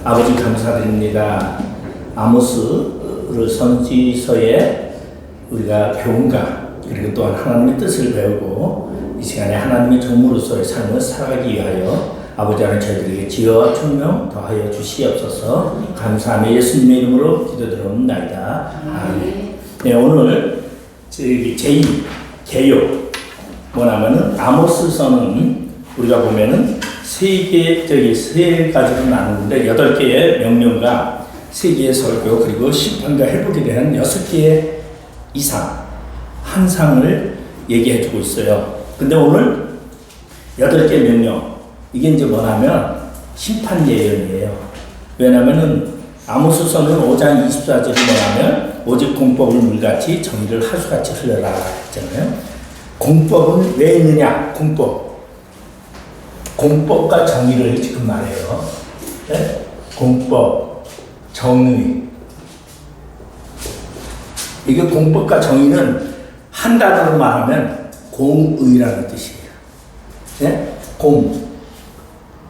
아버지 감사드립니다. 아모스 선지서에 우리가 교훈과 그리고 또한 하나님의 뜻을 배우고 이 시간에 하나님의 종으로서의 삶을 살아가기 위하여 아버지 하나님 저희들에게 지혜와 총명 더하여 주시옵소서. 감사하며 예수님의 이름으로 기도드립니다. 아멘. 네, 오늘 제2 개요 뭐냐면은 아모스서는 우리가 보면은 세 가지로 나누는데 8개의 명령과 3개의 설교 그리고 심판과 회복에 대한 6개의 이상 한상을 얘기해 주고 있어요. 근데 오늘 8개 명령 이게 이제 뭐냐면 심판 예언이에요. 왜냐면은 아모스서는 5장 24절이 뭐냐면 오직 공법을 물같이 정의를 하수같이 흘려라 했잖아요. 공법은 왜 있느냐? 공법과 정의를 지금 말해요. 네? 공법, 정의. 이게 공법과 정의는 한 단어로 말하면 공의라는 뜻이에요. 네?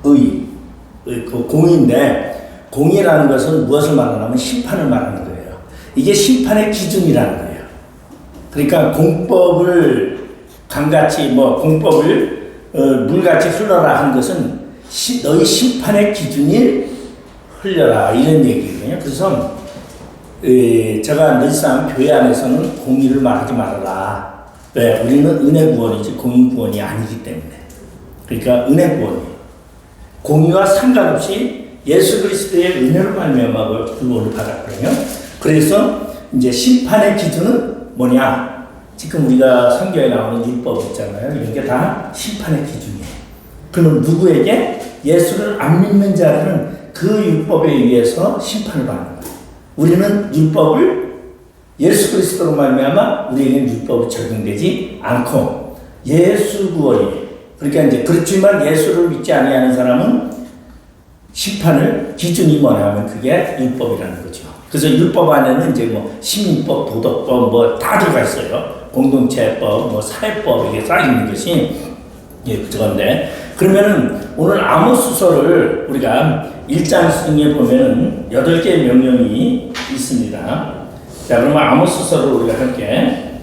그 공의인데 공의라는 것은 무엇을 말하냐면 심판을 말하는 거예요. 이게 심판의 기준이라는 거예요. 그러니까 공법을 강같이 공법을 물같이 흘러라 한 것은 너희 심판의 기준이 흘려라 이런 얘기거든요. 그래서 제가 늘상 교회 안에서는 공의를 말하지 말아라. 왜? 우리는 은혜 구원이지 공의 구원이 아니기 때문에. 그러니까 은혜 구원이 공의와 상관없이 예수 그리스도의 은혜로 말미암아 구원을 받았거든요. 그래서 이제 심판의 기준은 뭐냐? 지금 우리가 성경에 나오는 율법 있잖아요. 이런 게 다 심판의 기준이에요. 그럼 누구에게? 예수를 안 믿는 자들은 그 율법에 의해서 심판을 받는 거예요. 우리는 율법을 예수 그리스도로 말미암아 우리에게는 율법이 적용되지 않고 예수 구원이 그러니까 이제 그렇지만 예수를 믿지 아니하는 사람은 심판을 기준이 뭐냐면 그게 율법이라는 거죠. 그래서 율법 안에는 이제 시민법, 도덕법 다 들어가 있어요. 공동체법, 사회법 이게 쌓여 있는 것이 그건데 그러면은 오늘 아모스서를 우리가 1장에 보면은 8개의 명령이 있습니다. 자, 그러면 아모스서를 우리가 함께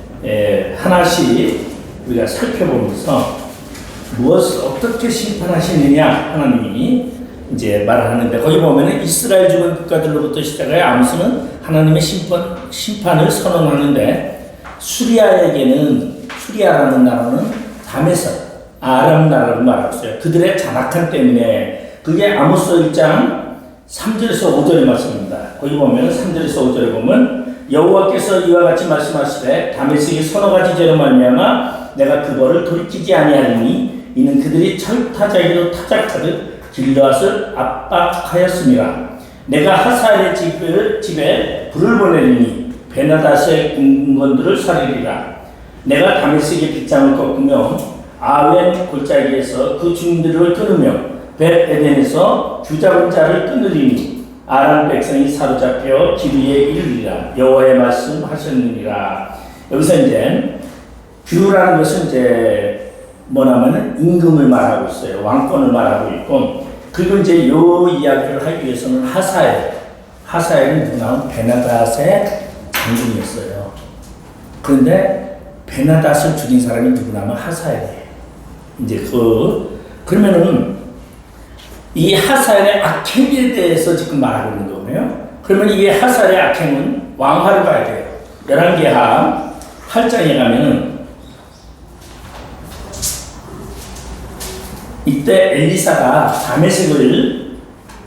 하나씩 우리가 살펴보면서 무엇을 어떻게 심판하시느냐 하나님이 이제 말을 하는데 거기 보면은 이스라엘 주변 국가들로부터 시작해 아모스는 하나님의 심판을 선언하는데 수리아라는 나라는 다메섹 아람 나라를 말하고 있어요. 그들의 잔악함 때문에 그게 아모스 1장 3절에서 5절의 말씀입니다. 거기 보면 3절에서 5절에 보면 여호와께서 이와 같이 말씀하시되 다메섹이 서너 가지 죄로 말미암아 내가 그거를 돌이키지 아니하리니 이는 그들이 철타자기로 타작하듯 길르앗을 압박하였습니다. 내가 하사엘의 집에 불을 보내리니 베나닷의 군건들을 살리리라. 내가 다메섹의 빗장을 꺾으며 아웬 골짜기에서 그 주민들을 끊으며 벳에덴에서 주잡은 자를 끊으리니 아람 백성이 사로잡혀 기브에 이르리라. 여호와의 말씀하셨느니라. 여기서 이제 규라는 것은 이제 뭐냐면 임금을 말하고 있어요. 왕권을 말하고 있고 그리고 이제 요 이야기를 하기 위해서는 하사엘은 누구냐면 베나닷의 장군이었어요. 그런데 베나닷을 죽인 사람이 누구냐면 하사엘이에요. 이제 그러면은 이 하사엘의 악행에 대해서 지금 말하고 있는 거고요. 그러면 이 하사엘의 악행은 왕화를 봐야 돼요. 11계하 8장에 가면은 이때 엘리사가 다메섹을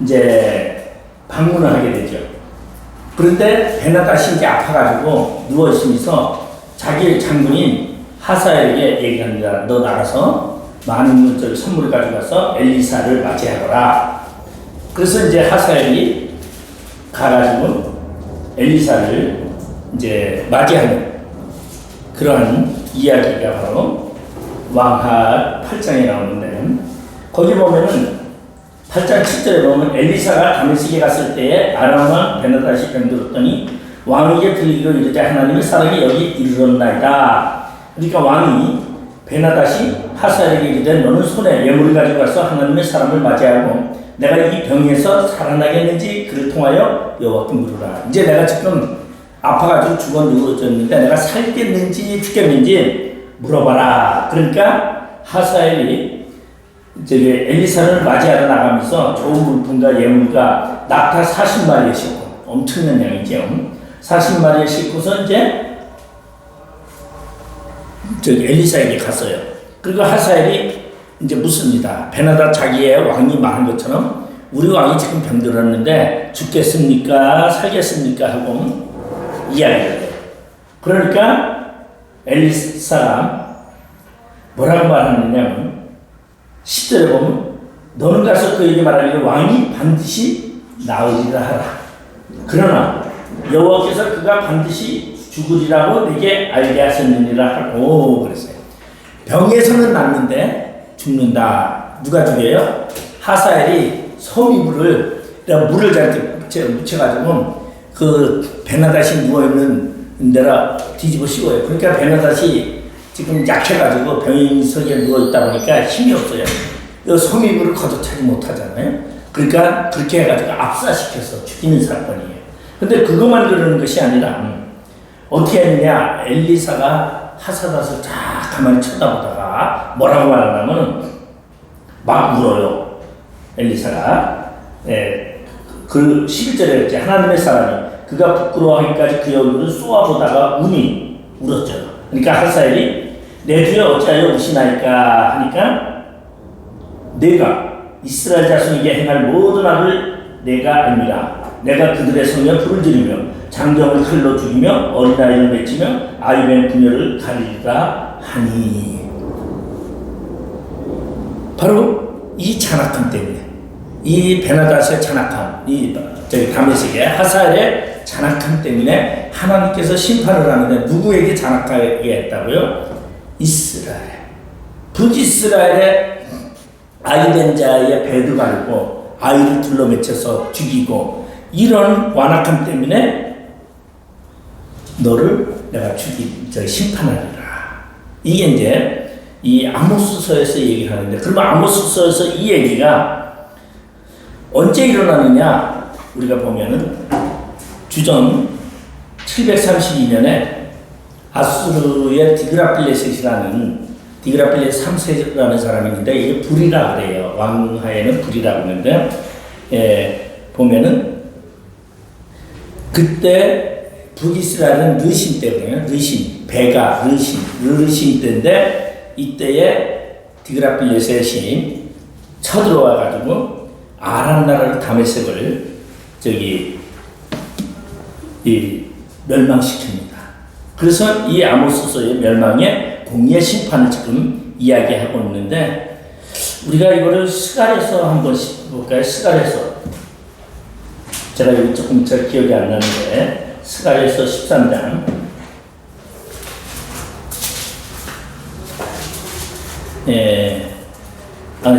이제 방문을 하게 되죠. 그런데 베나닷이 이제 아파가지고 누워있으면서 자기 장군인 하사엘에게 얘기합니다. 너 나가서 많은 선물을 가져가서 엘리사를 맞이하거라. 그래서 이제 하사엘이 가가지고 엘리사를 이제 맞이하는 그러한 이야기가 바로 왕하 8장에 나오는데 거기 보면은 8장 7절에 보면 엘리사가 다메섹에 갔을 때에 아람 왕 베나닷이 병들었더니 왕에게 들리기로 이르되 하나님의 사랑이 여기 이르렀나이다. 그러니까 왕이 베나닷이 하사엘에게 이르되 너는 손에 예물을 가지고 가서 하나님의 사람을 맞이하고 내가 이 병에서 살아나겠는지 그를 통하여 여호와께 물으라. 이제 내가 지금 아파가지고 죽어 누워졌는데 내가 살겠는지 죽겠는지 물어봐라. 그러니까 하사엘이 저기 엘리사를 맞이하러 나가면서 좋은 물품과 예물과 낙타 40마리에 싣고, 엄청난 양이죠. 40마리에 싣고서 이제 저기 엘리사에게 갔어요. 그리고 하사엘이 이제 묻습니다. 베나다 자기의 왕이 말한 것처럼 우리 왕이 지금 병들었는데 죽겠습니까? 살겠습니까? 하고 이야기를 해요. 그러니까 엘리사가 뭐라고 말하느냐면 10절에 보면 너는 가서 그에게 말하기를 왕이 반드시 나으리라 하라. 그러나 여호와께서 그가 반드시 죽으리라고 내게 알게 하셨느니라 하고 그랬어요. 병에서는 낫는데 죽는다. 누가 죽여요? 하사엘이 소미물을 물을 잘 묻혀가지고 그 베나닷이 누워있는 데라 뒤집어 씌워요. 그러니까 베나닷이 지금 약해가지고 병석에 누워있다 보니까 힘이 없어요. 이 소미물을 거둬차지 못하잖아요. 그러니까 그렇게 해가지고 압사시켜서 죽이는 사건이에요. 근데 그것만 그러는 것이 아니라 어떻게 했느냐. 엘리사가 하사닷을 쫙 가만히 쳐다보다가 뭐라고 말하냐면 막 울어요. 엘리사가. 그 11절에 이제 하나님의 사람이 그가 부끄러워하기까지 그의 얼굴을 쏘아보다가 울었죠. 그러니까 하사엘이 내 주여 어찌하여 우시나이까 하니까 내가 이스라엘 자손에게 행할 모든 악을 내가 압니다. 내가 그들의 성에 불을 지르며 장정을 칼로 죽이며 어린아이를 맺히며 아이벤 부녀를 가리리라 하니. 바로 이 잔악함 때문에, 이 베나닷의 잔악함, 이 다메섹의 하사엘의 잔악함 때문에 하나님께서 심판을 하는데 누구에게 잔악하게 했다고요? 이스라엘. 북이스라엘의 아이된 자의 배를 가르고 아이를 둘러맺혀서 죽이고, 이런 완악함 때문에 너를 내가 심판하리라. 이게 이제 이 아모스서에서 얘기를 하는데, 그러면 아모스서에서 이 얘기가 언제 일어나느냐? 우리가 보면은 주전 732년에 아수르의 디그라필레셋이라는 디그라필레셋 3세라는 사람이 있는데, 이게 불이라 그래요. 왕하에는 불이라고 하는데, 보면은 그때 북이스라엘은 르신 때거든요. 르신, 배가 르신 때인데, 이때에 디그라필레셋이 쳐들어와 가지고 아람 나라를 다메섹을 멸망시킵니다. 그래서 이 아모스서의 멸망의 공의의 심판을 지금 이야기하고 있는데, 우리가 이거를 스갈에서 한번 볼까요? 스갈에서 제가 여기 조금 잘 기억이 안 나는데, 스갈에서 13장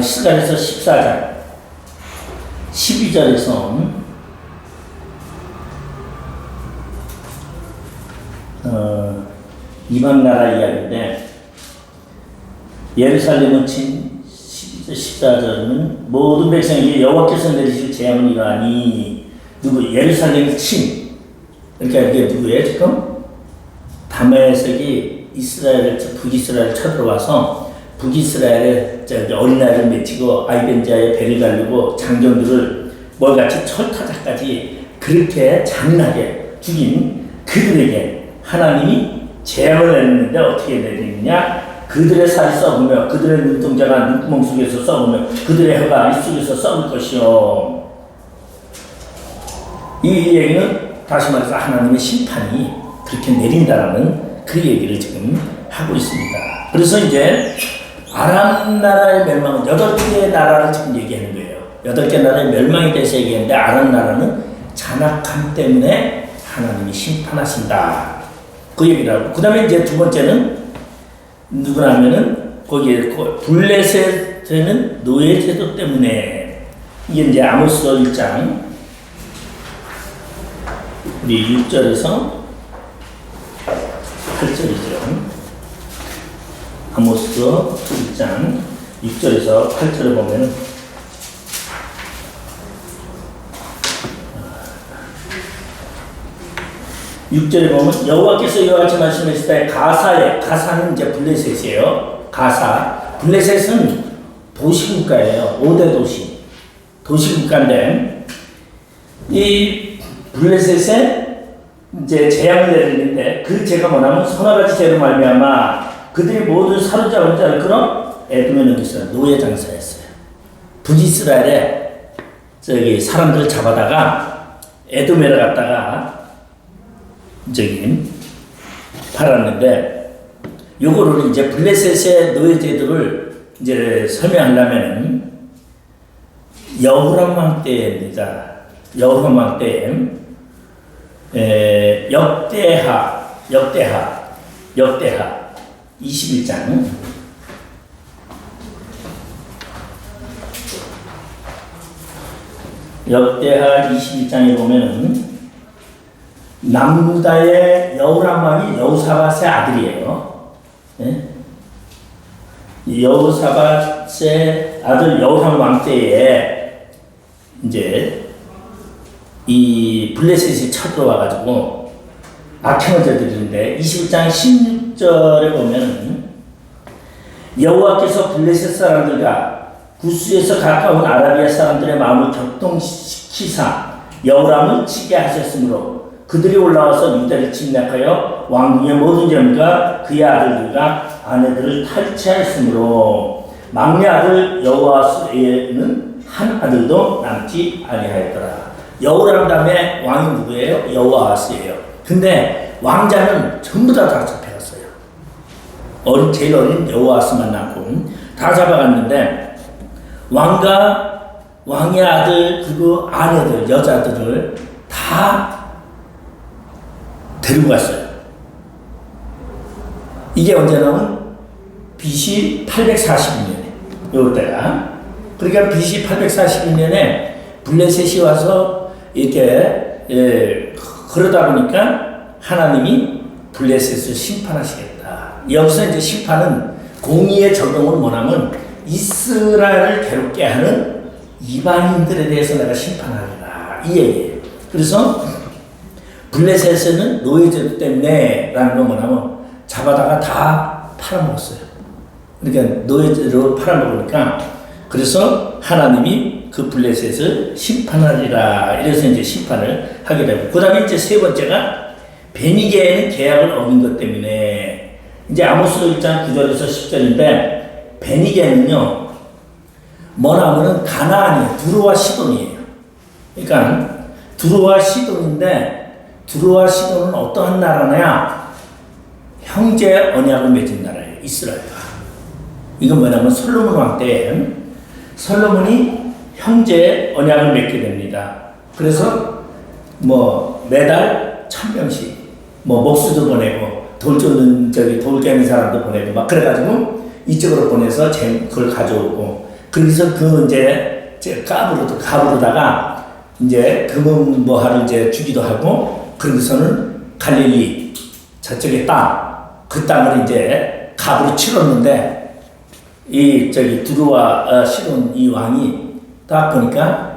스갈에서 14장 12절에서 이방 나라 이야기인데, 예루살렘은 친 14절은 모든 백성에게 여호와께서 내리실 재앙은 이러하니. 누구? 예루살렘 친. 그러니까 이게 누구예요 지금? 다메섹이 북이스라엘을 쳐들어와서 북이스라엘의 어린아이를 맺히고 아이벤자의 배를 갈르고 장정들을 뭘같이 철타자까지 그렇게 잔인하게 죽인 그들에게 하나님이 재앙을 내리는데 어떻게 내리느냐? 그들의 살이 썩으며 그들의 눈동자가 눈구멍 속에서 썩으며 그들의 혀가 입 속에서 썩을 것이요. 이 얘기는 다시 말해서 하나님의 심판이 그렇게 내린다라는 그 얘기를 지금 하고 있습니다. 그래서 이제 아람 나라의 멸망은 8개의 나라를 지금 얘기하는 거예요. 8개 나라의 멸망에 대해서 얘기했는데, 아람 나라는 잔악함 때문에 하나님이 심판하신다. 그 얘기를 하고, 그 다음에 이제 두 번째는 누구나 하면은 거기에 블레셋에는 노예제도 때문에. 이게 이제 아모스 1장 우리 6절에서 8절이죠. 아모스 1장 6절에서 8절을 보면 6절에 보면 여호와께서 이와 같이 말씀하실 때 가사는 이제 블레셋이에요. 블레셋은 도시국가예요. 5대 도시국가인데 이 블레셋에 이제 재앙을 내리는데 그 죄가 뭐냐면 선악같이 죄로 말미암아 그들이 모두 사로잡은 자를 끌어 에돔에 넘겼어요. 노예 장사였어요. 북이스라엘에 사람들을 잡아다가 에돔에 갔다가 팔았는데 요거를 이제 블레셋의 노예 제도를 이제 설명하려면 여호람 왕 때입니다. 여호람 왕 때 역대하 21장 역대하 21장에 보면은 남유다의 여호람 왕이 여호사밧의 아들이에요. 네? 여호사밧의 아들 여호람 왕 때에 이제 이 블레셋이 쳐들어와가지고 악행을 저지르는데 21장 16절에 보면 여호와께서 블레셋 사람들과 구스에서 가까운 아라비아 사람들의 마음을 격동시키사 여호람을 치게 하셨으므로 그들이 올라와서 유다를 침략하여 왕궁의 모든 점과 그의 아들들과 아내들을 탈취하였으므로 막내 아들 여호아스에는 한 아들도 남지 아니하였더라. 여호람 다음에 왕이 누구예요? 여호아스예요. 근데 왕자는 전부 다 잡혀갔어요. 제일 어린 여호아스만 남고 다 잡아갔는데 왕의 아들 그리고 아내들 여자들을 다 데리고 갔어요. 이게 언제냐면 BC 842년에 요때가 그러니까 BC 842년에 블레셋이 와서 이렇게 그러다 보니까 하나님이 블레셋을 심판하시겠다. 여기서 이제 심판은 공의의 적용은 뭐냐면 이스라엘을 괴롭게 하는 이방인들에 대해서 내가 심판하리라 이 얘기예요. 그래서 블레셋에는 노예제도 때문에 라는 건 뭐냐면 잡아다가 다 팔아먹었어요. 그러니까 노예제로 팔아먹으니까 그래서 하나님이 그 블레셋을 심판하리라 이래서 이제 심판을 하게 되고 그 다음에 이제 세 번째가 베니게에는 계약을 어긴 것 때문에 이제 아모스 1장 9절에서 10절인데 베니게는요 뭐냐면은 가나안이에요. 두로와 시돈이에요. 그러니까 두로와 시돈인데 두로와 시돈은 어떠한 나라냐? 형제 언약을 맺은 나라예요. 이스라엘과. 이건 뭐냐면 솔로몬 왕 때 솔로몬이 형제 언약을 맺게 됩니다. 그래서 뭐 매달 1000명씩 뭐 목수도 보내고 돌 깨는 사람도 보내고 막 그래가지고 이쪽으로 보내서 그걸 가져오고 그래서 그 이제 갑으로다가 이제 금은 뭐하러 이제 주기도 하고 그러고서는 갈릴리 저쪽에 그 땅을 이제 갑으로 치렀는데 두루와 시돈 이 왕이 딱 보니까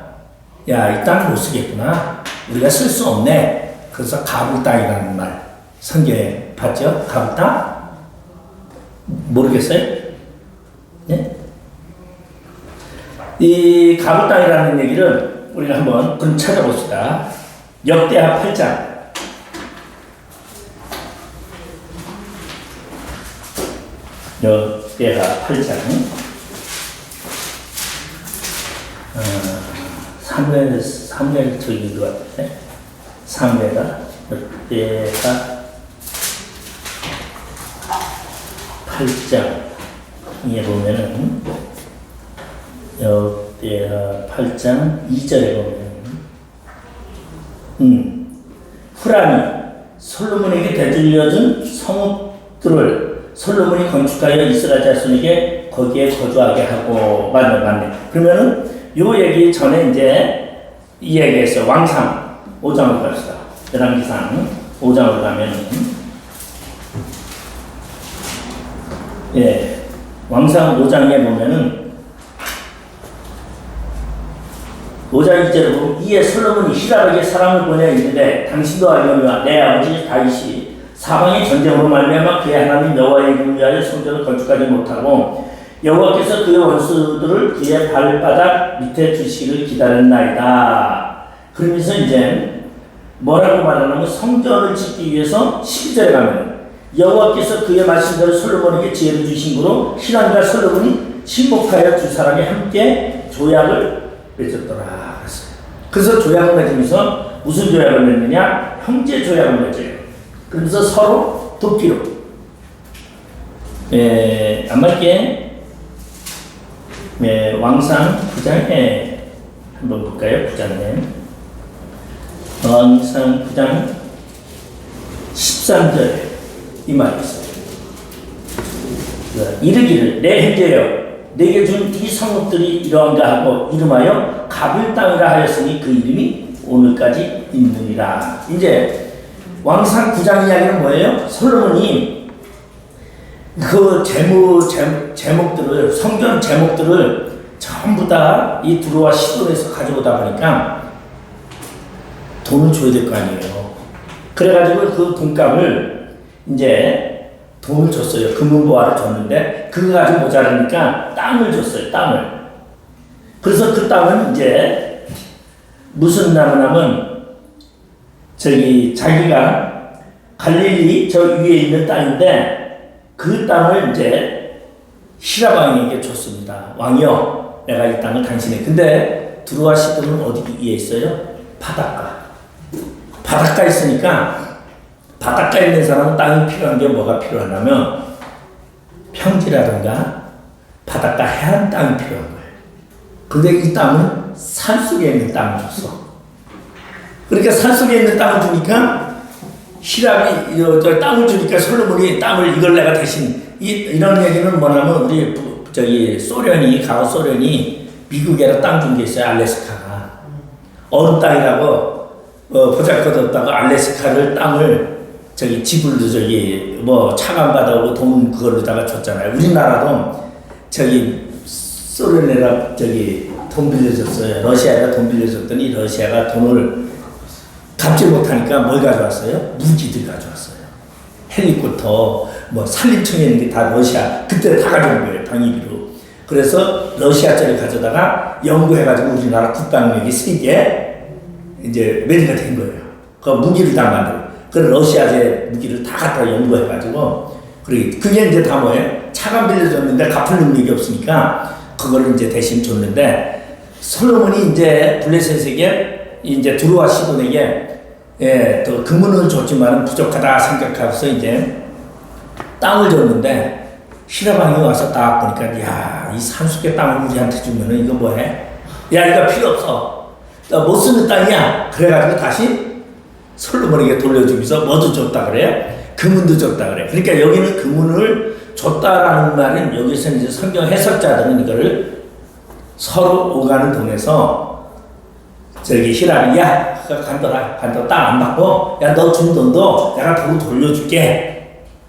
야, 이 땅 못 쓰겠구나. 우리가 쓸 수 없네. 그래서 갑을 땅이라는 말 성경에 봤죠? 갑을 땅? 모르겠어요? 네? 이 갑을 땅이라는 얘기를 우리가 한번 그럼 찾아봅시다. 역대하 8장. 역대하 8장. 사무엘 적인 것 같은데. 사무엘가 역대하 8장에 보면은 역대하 8장 2절에 보면 후람이 솔로몬에게 되돌려준 성읍들을 솔로몬이 건축하여 이스라엘 자손에게 거기에 거주하게 하고 맞네. 그러면은 요 얘기 전에 이제 이 얘기에서 왕상 5장으로 갑시다. 열왕기상 5장으로 가면은 왕상 5장에 보면은 5장 2절에 보면 이에 솔로몬이 히람에게 사람을 보내 이르되 당신도 알거니와 내 아버지 다윗이 사방의 전쟁으로 말미암아 그의 하나님 여호와의 이름을 위하여 성전을 건축하지 못하고 여호와께서 그의 원수들을 그의 발바닥 밑에 두시기를 기다렸나이다. 그러면서 이제 뭐라고 말하냐면 성전을 짓기 위해서 12절에 가면 여호와께서 그의 말씀대로 솔로몬에게 지혜를 주신 거로 히람과 솔로몬이 친목하여 두 사람이 함께 조약을 맺었더라. 그래서 조약을 맺으면서 무슨 조약을 맺느냐? 형제 조약을 맺어요. 그래서 서로 돕기로. 안 맞게 왕상 9장에 한번 볼까요? 9장에 왕상 9장 13절 이 말이 있어요. 이르기를 내 형제여 내게 준 이 성읍들이 이러한가 하고 이름하여 가빌 땅이라 하였으니 그 이름이 오늘까지 있느니라. 이제 왕상 9장 이야기는 뭐예요? 솔로몬이 그 제목들을 성전 제목들을 전부 다 이 두로와 시돈에서 가져오다 보니까 돈을 줘야 될 거 아니에요. 그래가지고 그 돈값을 이제 돈을 줬어요. 금은보화를 줬는데 그거 가지고 모자라니까 땅을 줬어요. 땅을. 그래서 그 땅은 이제 무슨 나무냐면 저기 자기가 갈릴리 저 위에 있는 땅인데 그 땅을 이제 히람 왕에게 줬습니다. 왕이여 내가 이 땅을 당신에. 근데 두루와 시돈은 어디 위에 있어요? 바닷가. 바닷가 있으니까 바닷가에 있는 사람은 땅이 필요한 게 뭐가 필요하냐면 평지라든가 바닷가 해안 땅이 필요한 거예요. 근데 이 땅은 산속에 있는 땅을 줬어. 그러니까 산속에 있는 땅을 주니까 히람이 땅을 주니까 솔로몬이 땅을 이걸 내가 대신 이런 얘기는 뭐냐면 우리 저기 소련이 과거 소련이 미국에다 땅 준 게 있어요. 알래스카가 어느 땅이라고 보잘것없다고 알래스카를 땅을 저기 지불도 저기 뭐 차관 받아오고 돈 그걸로다가 줬잖아요. 우리나라도 저기 소련에다 저기 돈 빌려줬어요. 러시아에다 돈 빌려줬더니 러시아가 돈을 갚지 못하니까 뭘 가져왔어요? 무기들 가져왔어요. 헬리콥터 뭐 산림청에 있는 게 다 러시아 그때 다 가져온 거예요. 방위비로. 그래서 러시아짜리 가져다가 연구해가지고 우리나라 국방력이 세게 이제 메리가 된 거예요. 그 무기를 다 만들고. 그 러시아제 무기를 다 갖다 연구해가지고 그게 이제 다 뭐예요? 차관 빌려줬는데 갚을 능력이 없으니까 그거를 이제 대신 줬는데 솔로몬이 이제 블레셋에게 이제 두루와 시돈에게 또 금은을 줬지만 부족하다 생각하면서 이제 땅을 줬는데 히람 왕이 와서 딱 보니까 야, 이 산속의 땅을 우리한테 주면은 이거 뭐해? 야, 이거 필요 없어. 못 쓰는 땅이야. 그래가지고 다시 솔로몬에게 돌려주면서 뭐도 줬다 그래요? 금은도 줬다 그래. 그러니까 여기는 금은을 줬다라는 말은 여기서 이제 성경 해석자들은 이거를 서로 오가는 돈에서 저기 히람이 야, 간더라 땅 안 받고 야, 너 준 돈도 내가 돈 돌려줄게.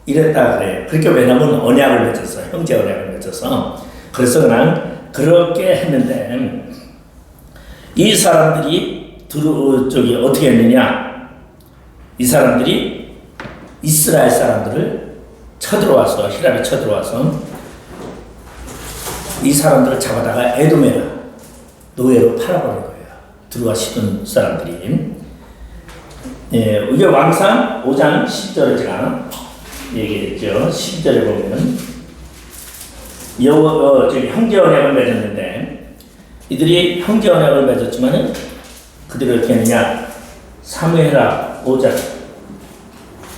이랬다 그래요. 그러니까 왜냐면 언약을 맺었어요. 형제 언약을 맺어서. 그래서 그냥 그렇게 했는데 이 사람들이 저기 어떻게 했느냐? 이 사람들이 이스라엘 사람들을 쳐들어와서 히람이 쳐들어와서 이 사람들을 잡아다가 에돔에 노예로 팔아버린 거예요. 두루와 시돈 사람들이. 예, 이게 왕상 5장 10절에 제가 얘기했죠. 10절에 보면 저기 형제 언약을 맺었는데 이들이 형제 언약을 맺었지만은 그들이 어떻게 했느냐? 사무엘하 5장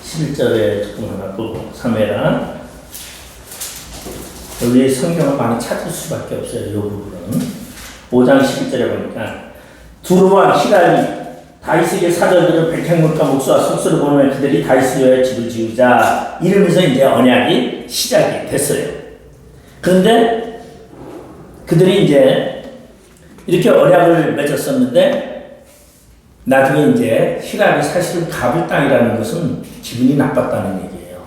11절에 조금 하나 보고 사무엘하 여기 성경을 많이 찾을 수밖에 없어요. 이 부분은 5장 11절에 보니까 두루와 히람이 다윗에게 사절들은 백향목과 목수와 속수를 보내면 그들이 다윗을 위하여 집을 지으자 이러면서 이제 언약이 시작이 됐어요. 그런데 그들이 이제 이렇게 언약을 맺었었는데 나중에 이제 히람이 사실은 가빌 땅이라는 것은 기분이 나빴다는 얘기예요.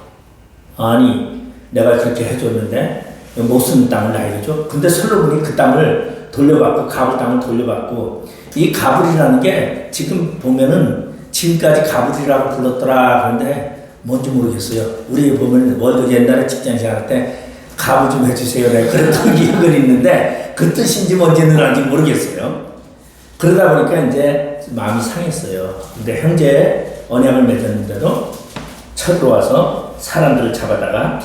아니 내가 그렇게 해줬는데 못 쓰는 땅을 나에게 줘? 근데 솔로몬이 그 땅을 돌려받고 가불 땅을 돌려받고 이 가불이라는 게 지금 보면은 지금까지 가불이라고 불렀더라 그런데 뭔지 모르겠어요. 우리 보면 월드 옛날에 직장 생활할 때 가불 좀 해주세요. 내가 그랬던 기억은 있는데 그 뜻인지 뭔지는 아직 모르겠어요. 그러다 보니까 이제 마음이 상했어요. 근데 형제 언약을 맺었는데도 쳐들어와서 사람들을 잡아다가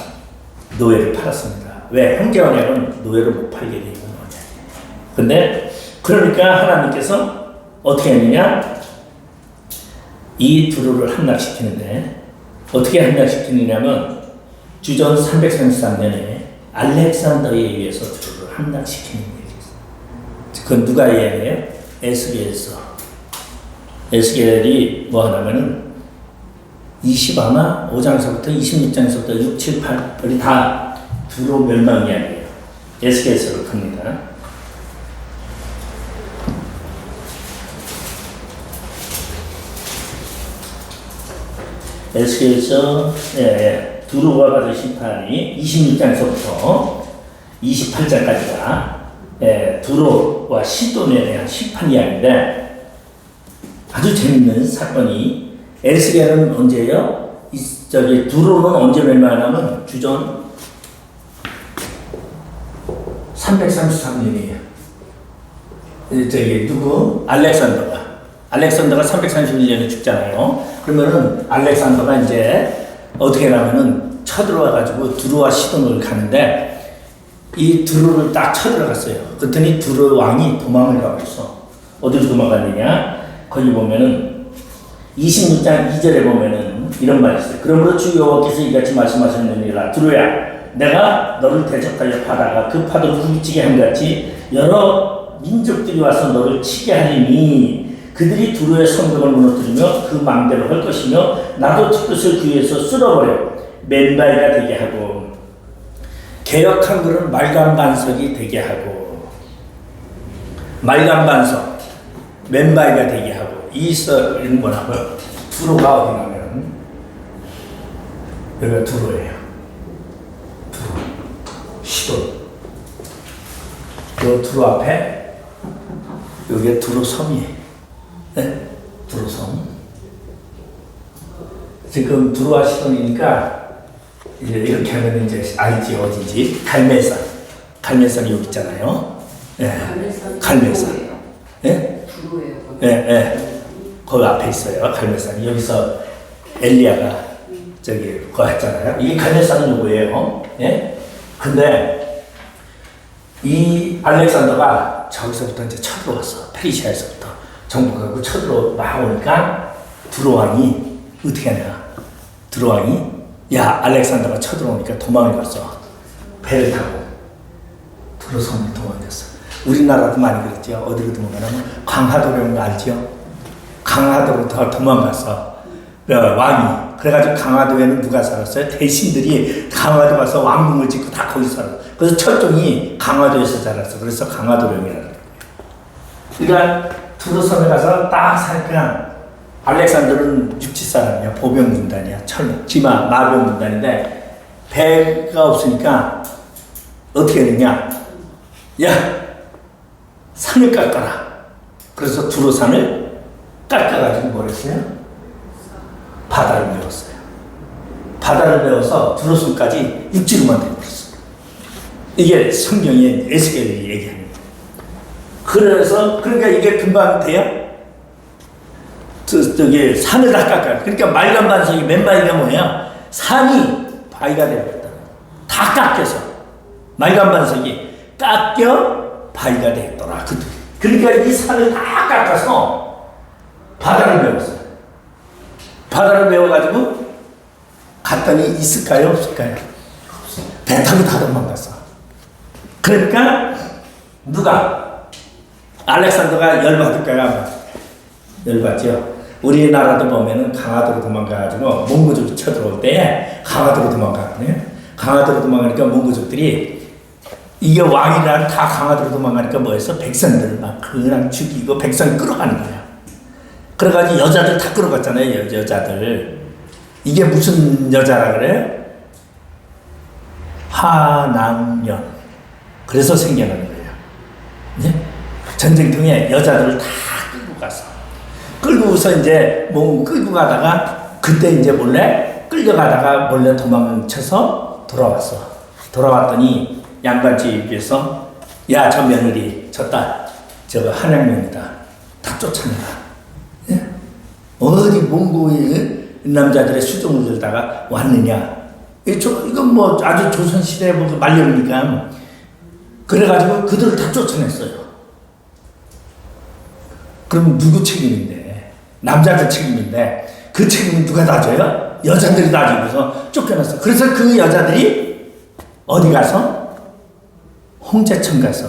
노예를 팔았습니다. 왜? 형제 언약은 노예를 못 팔게 되는 거냐. 근데 그러니까 하나님께서 어떻게 했느냐? 이 두루를 함락시키는데 어떻게 함락시키느냐면 주전 333년에 알렉산더에 의해서 두루를 함락시키는 얘기예요. 그건 누가 이야기해요? 에스겔에서. 에스겔이 뭐 하냐면은 20 아마 5장에서부터 26장에서부터 6, 7, 8이 다 두루 멸망 이야기예요. 에스겔에서로 큽니다. 에스겔에서 두루가 받은 심판이 26장에서부터 28장까지가 두루와 시돈에 대한 심판 이야기인데 아주 재밌는 사건이 에스겔은 언제예요? 두루는 언제 멸망하냐면 주전 333년이에요. 누구? 알렉산더가 331년에 죽잖아요. 그러면은 알렉산더가 이제 어떻게 하냐면은 쳐들어와가지고 두루와 시돈을 가는데 이 두루를 딱 쳐들어갔어요. 그랬더니 두루 왕이 도망을 가고 있어. 어디로 도망갔느냐? 거기 보면은 26장 2절에 보면은 이런 말이 있어요. 그러므로 주 여호와께서 이같이 말씀하셨느니라. 두루야, 내가 너를 대적하여 바다가 그 파도를 후비치게 한같이 여러 민족들이 와서 너를 치게 하리니 그들이 두루의 성벽을 무너뜨리며 그 망대를 할 것이며 나도 티끝을 그 위에서 쓸어버려 맨발이가 되게 하고 개역한 그릇 말간반석이 되게 하고 말간반석 맨발이가 되게 하고 이 썰은 뭐냐면 두루가 어디 가면 여기가 두루예요. 두루 시돈 그 두루 앞에 여기가 두루 섬이에요. 네? 두루섬. 지금 두루와 시돈이니까 이제 이렇게 하면 이제 알지 어디지? 갈멜산. 갈멜산이 여기 있잖아요. 예. 갈멜산. 예? 두루예요. 예, 예. 거기 앞에 있어요. 갈멜산이. 여기서 엘리야가 저기 그거 했잖아요. 이게 갈멜산은 누구예요? 예? 근데 이 알렉산더가 저기서부터 이제 쳐들어왔어. 페르시아에서부터. 정복하고 쳐들어오니까 두루왕이 어떻게 하냐. 두루왕이 야 알렉산더가 쳐들어오니까 도망을 갔어. 배를 타고 두루섬으로 도망갔어. 우리나라도 많이 그랬죠. 어디로 도망가냐면 강화도라는 거 알죠? 강화도로 더 도망갔어. 왕이. 그래가지고 강화도에는 누가 살았어요? 대신들이 강화도 가서 왕궁을 짓고 다 거기 살았어. 그래서 철종이 강화도에서 자랐어. 그래서 강화도령이라는 거예요. 그러니까 두루섬에 가서 딱 사니까 알렉산더는 육지 사람이야. 보병 군단이야. 기마 마병 군단인데 배가 없으니까 어떻게 했느냐? 야 산을 깎아라. 그래서 두루산을 깎아가지고 뭘 했어요? 바다를 메웠어요. 바다를 메워서 두루섬까지 육지로만 되어버렸어요. 이게 성경의 에스겔이 얘기합니다. 그래서 그러니까 이게 금방 돼요? 저기 산을 다 깎아요. 그러니까 말간반석이 맨바위가 뭐야? 산이 바위가 되어버렸다. 다 깎여서 말간반석이 깎여 바위가 되었더라. 그러니까 이 산을 다 깎아서 바다를 메웠어요. 바다를 메워가지고 갔더니 있을까요? 없을까요? 배 타고 다 도망갔어. 그러니까 누가? 알렉산더가 열받을까요? 열받죠. 우리나라도 보면은 강화도로 도망가가지고 몽고족이 쳐들어올 때 강화도로 도망가거든요. 강화도로 도망가니까 몽고족들이 이게 왕이랑 다 강화도로 도망가니까 뭐했어? 백성들을 막 그냥 죽이고 백성 끌어가는 거야. 그래가지고 여자들 다 끌어갔잖아요. 여자들. 이게 무슨 여자라 그래요? 하남년. 그래서 생겨나는 거예요. 예? 전쟁통에 여자들을 다 끌고 가서 끌고서 이제 몸 끌고 가다가 그때 이제 몰래 끌려가다가 몰래 도망쳐서 돌아왔더니 양반집에서 야, 저 며느리 저 딸 저거 한양면이다 다 쫓아내라. 예? 어디 몽고의 남자들의 수종을 들다가 왔느냐. 이건 뭐 아주 조선시대 뭐 말년이니까 그래가지고 그들을 다 쫓아냈어요. 그럼 누구 책임인데? 남자들 책임인데 그 책임은 누가 다져요? 여자들이 다지고서 쫓겨났어. 그래서 그 여자들이 어디 가서? 홍제천 가서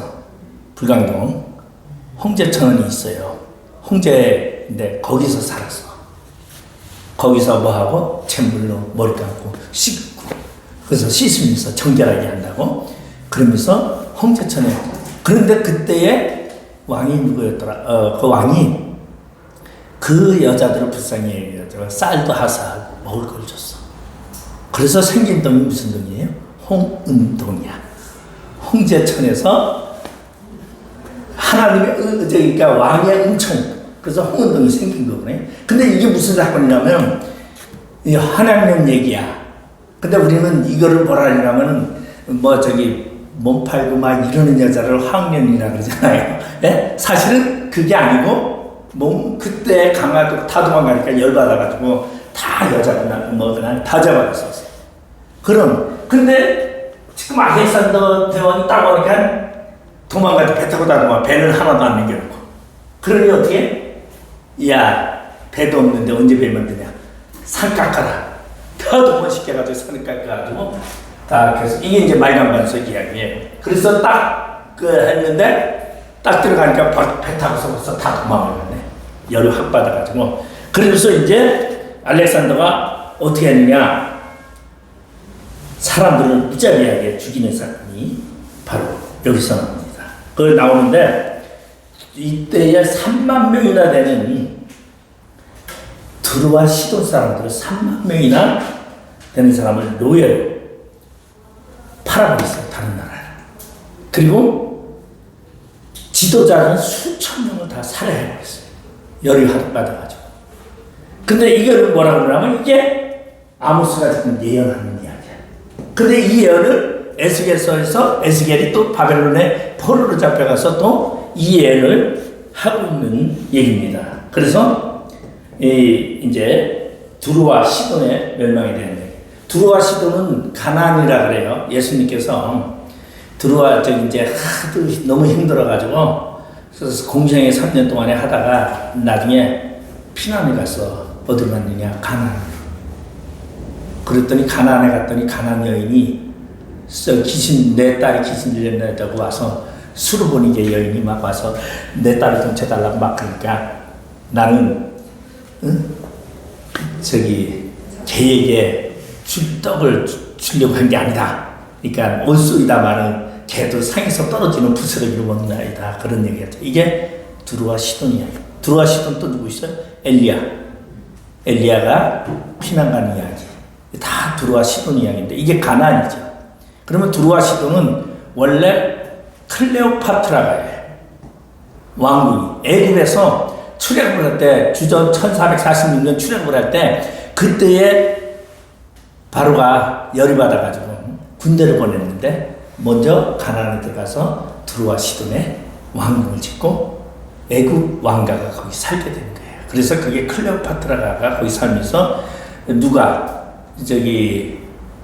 불광동 홍제천이 있어요. 홍제인데 거기서 살았어. 거기서 뭐하고? 잿물로 머리 감고 씻고 그래서 씻으면서 정결하게 한다고 그러면서 홍제천에 그런데 그때의 왕이 누구였더라? 그 왕이 그 여자들을 불쌍히 여자가 쌀도 하사하고 먹을 걸 줬어. 그래서 생긴 동이 무슨 동이에요? 홍은동이야. 홍제천에서 하나님의 그러니까 왕의 은총 그래서 홍은동이 생긴 거거든요. 근데 이게 무슨 사건이냐면 이 한양면 얘기야. 근데 우리는 이거를 뭐라 하냐면은 뭐 저기 몸 팔고 막 이러는 여자를 황년이라 그러잖아요. 예? 사실은 그게 아니고 몸 그때 강화도 다 도망가니까 열받아가지고 다 여자구나 뭐구나 다 잡아갔었어. 근데 지금 알렉산더 대왕이 딱 오니까 도망가서 배 타고 다니면 배는 하나도 안 남겨놓고 그러니 어떻게? 야 배도 없는데 언제 배 만드냐? 산 깎아라. 펴도 못 시켜가지고 산을 깎아가지고 다 그래서 이게 이제 말간반석 이야기예요. 그래서 딱 그 했는데 딱 들어가니까 배 타고서 벌써 다 도망을 갔네. 열이 확 받아가지고 그래서 이제 알렉산더가 어떻게 했느냐? 사람들을 무자비하게 죽이는 사건이 바로 여기서 나옵니다. 그걸 나오는데 이때에 3만 명이나 되는 두루와 시돈 사람들을 3만 명이나 되는 사람을 노예로 팔아버렸어요. 다른 나라에. 그리고 지도자는 수천 명을 다 살해해버렸어요. 열이 확 받아가지고. 근데 이거를 뭐라고 그러냐면 이게 아모스가 지금 예언하는 이야기야. 근데 이 예언을 에스겔서에서 에스겔이 또 바벨론의 포로로 잡혀가서 또 이 예언을 하고 있는 얘기입니다. 그래서 이제 두루와 시돈의 멸망이 되는데 두루와 시돈은 가나안이라 그래요. 예수님께서 두루와 이제 하도 너무 힘들어가지고 그래서 공생애 3년 동안에 하다가 나중에 피난을 가서 어디로 갔느냐? 가나안. 그랬더니 가나안에 갔더니 가나안 여인이 내 딸이 귀신 들렸다고 와서 수르보니게 여인이 막 와서 내 딸을 좀 쳐달라고 막 그러니까 나는 걔에게 떡을 주려고 한 게 아니다. 그러니까 온소이다마는 걔도 상에서 떨어지는 부스러기로 먹는 아이다. 그런 얘기였죠. 이게 두루와 시돈이야. 두루와 시돈 또 누구 있어요? 엘리야가 피난 가는 이야기. 다 두루와 시돈 이야기인데 이게 가나안이죠. 그러면 두루와 시돈은 원래 클레오파트라가 해요. 왕궁이 애굽에서 출애굽을 할 때 주전 1446년 출애굽을 할 때 그때에 바로가 열이 받아가지고 군대를 보냈는데 먼저 가나안에 들어가서 두루와 시돈에 왕궁을 짓고 애굽 왕가가 거기 살게 된 거예요. 그래서 그게 클레오파트라가 거기 살면서 누가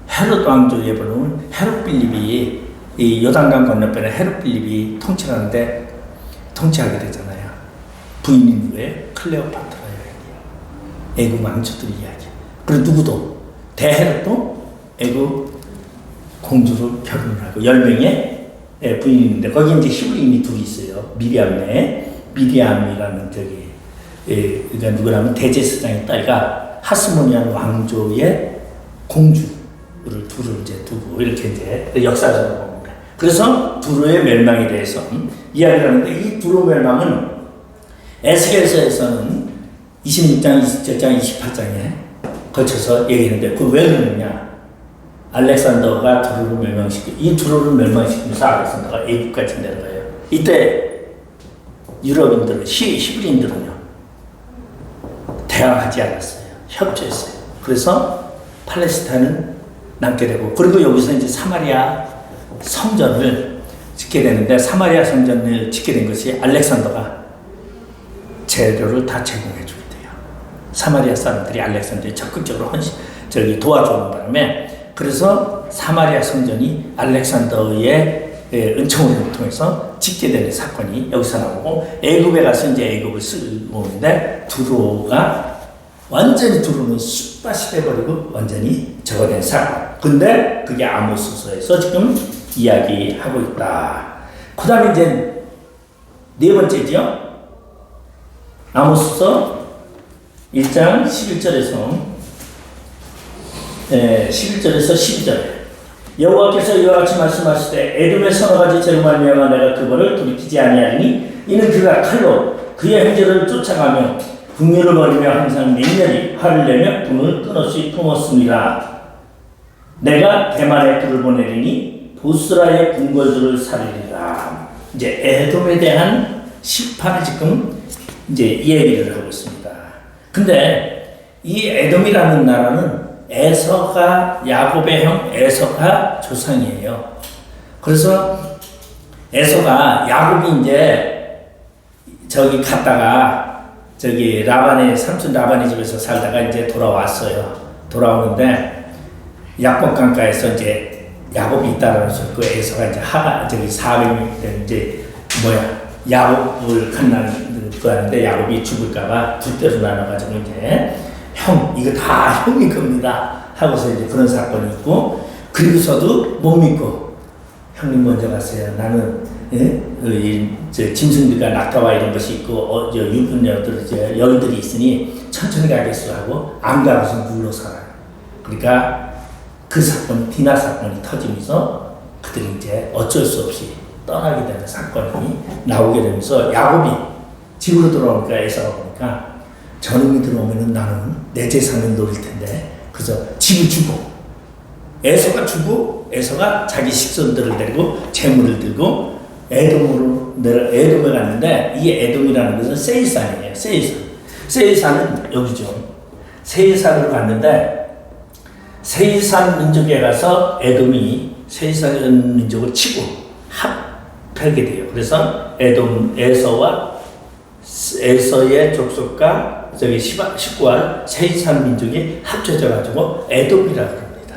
헤롯 왕조에 보면 헤롯 빌립이 이 요단강 건너편에 헤롯 빌립이 통치하게 되잖아요. 부인인 후에 클레오파트라 이야기, 애굽 왕조들 이야기. 그리고 누구도 대헤롯도 애굽 공주로 결혼을 하고 10명의 부인이 있는데 거기 이제 히브리인이 둘이 있어요. 미리암이라는 그러니까 누구라면 대제사장의 딸과 하스모니안 왕조의 공주를 둘을 이제 두고 이렇게 이제 역사적으로 봅니다. 그래서 두루의 멸망에 대해서 이야기를 하는데 이 두루 멸망은 에스겔서에서는 26장, 27장, 28장에 걸쳐서 얘기했는데 그 왜 그러느냐? 알렉산더가 두루를 멸망시키고 이 두루를 멸망시키면서 알렉산더가 애국까지 내려가요. 이때 유럽인들은, 히브리인들은요, 대항하지 않았어요. 협조했어요. 그래서 팔레스타인은 남게 되고, 그리고 여기서 이제 사마리아 성전을 짓게 되는데, 사마리아 성전을 짓게 된 것이 알렉산더가 재료를 다 제공해 주게 돼요. 사마리아 사람들이 알렉산더에 적극적으로 도와주는 바람에, 그래서 사마리아 성전이 알렉산더의 은총을 통해서 짓게 되는 사건이 여기서 나오고, 애굽에 가서 이제 애굽을 쓰고 오는데 두로가 완전히 두로는 쑥밭이 돼버리고 완전히 저거된 사건. 근데 그게 아모스서에서 지금 이야기하고 있다. 그 다음에 이제 네 번째죠. 아모스서 1장 11절에서 12절에 여호와께서 이와 같이 말씀하시되 에돔의 서너 가지 죄로 말미암아 내가 그거를 돌이키지 아니하리니 이는 그가 칼로 그의 형제를 쫓아가며 분유를 버리며 항상 맹렬히 화를 내며 분을 끊없이 품었습니다. 내가 대만에 불을 보내리니 보스라의 궁궐들을 살리리라. 이제 에돔에 대한 심판을 지금 이제 얘기를 하고 있습니다. 근데 이 에돔이라는 나라는 에서가, 야곱의 형 에서가 조상이에요. 그래서 에서가, 야곱이 이제 저기 갔다가 저기 라반의 삼촌 라반의 집에서 살다가 이제 돌아왔어요. 돌아오는데 야곱 강가에서 이제 야곱이 있다라는 소리, 그 에서가 이제 저기 사람이 이제 야곱을 간다는 거 하는데, 야곱이 죽을까봐 두 대로 나눠가지고 이제 형, 이거 다 형이 겁니다 하고서 이제 그런 사건이 있고, 그리고서도 못 믿고 형님 먼저 가세요. 나는 짐승들과 낙타와 이런 것이 있고 유분녀들 이제 여인들이 있으니 천천히 가겠어 하고 안 가고서 눌러 살아요. 그러니까 그 사건, 디나 사건이 터지면서 그들이 이제 어쩔 수 없이 떠나게 되는 사건이 나오게 되면서 야곱이 집으로 돌아오니까 에서가 보니까 저놈이 들어오면은 나는 내 재산을 노릴 텐데, 그래서 집을 주고, 에서가 주고, 에서가 자기 식선들을 데리고 재물을 들고 에돔에 갔는데, 이 에돔이라는 것은 세일산이에요. 세일산은 여기죠. 세일산으로 갔는데, 세일산 민족에 가서 에돔이 세일산 민족을 치고 합하게 돼요. 그래서 에서의 족속과 저기 식구와 세일산 민족이 합쳐져 가지고 에돔이라고 합니다.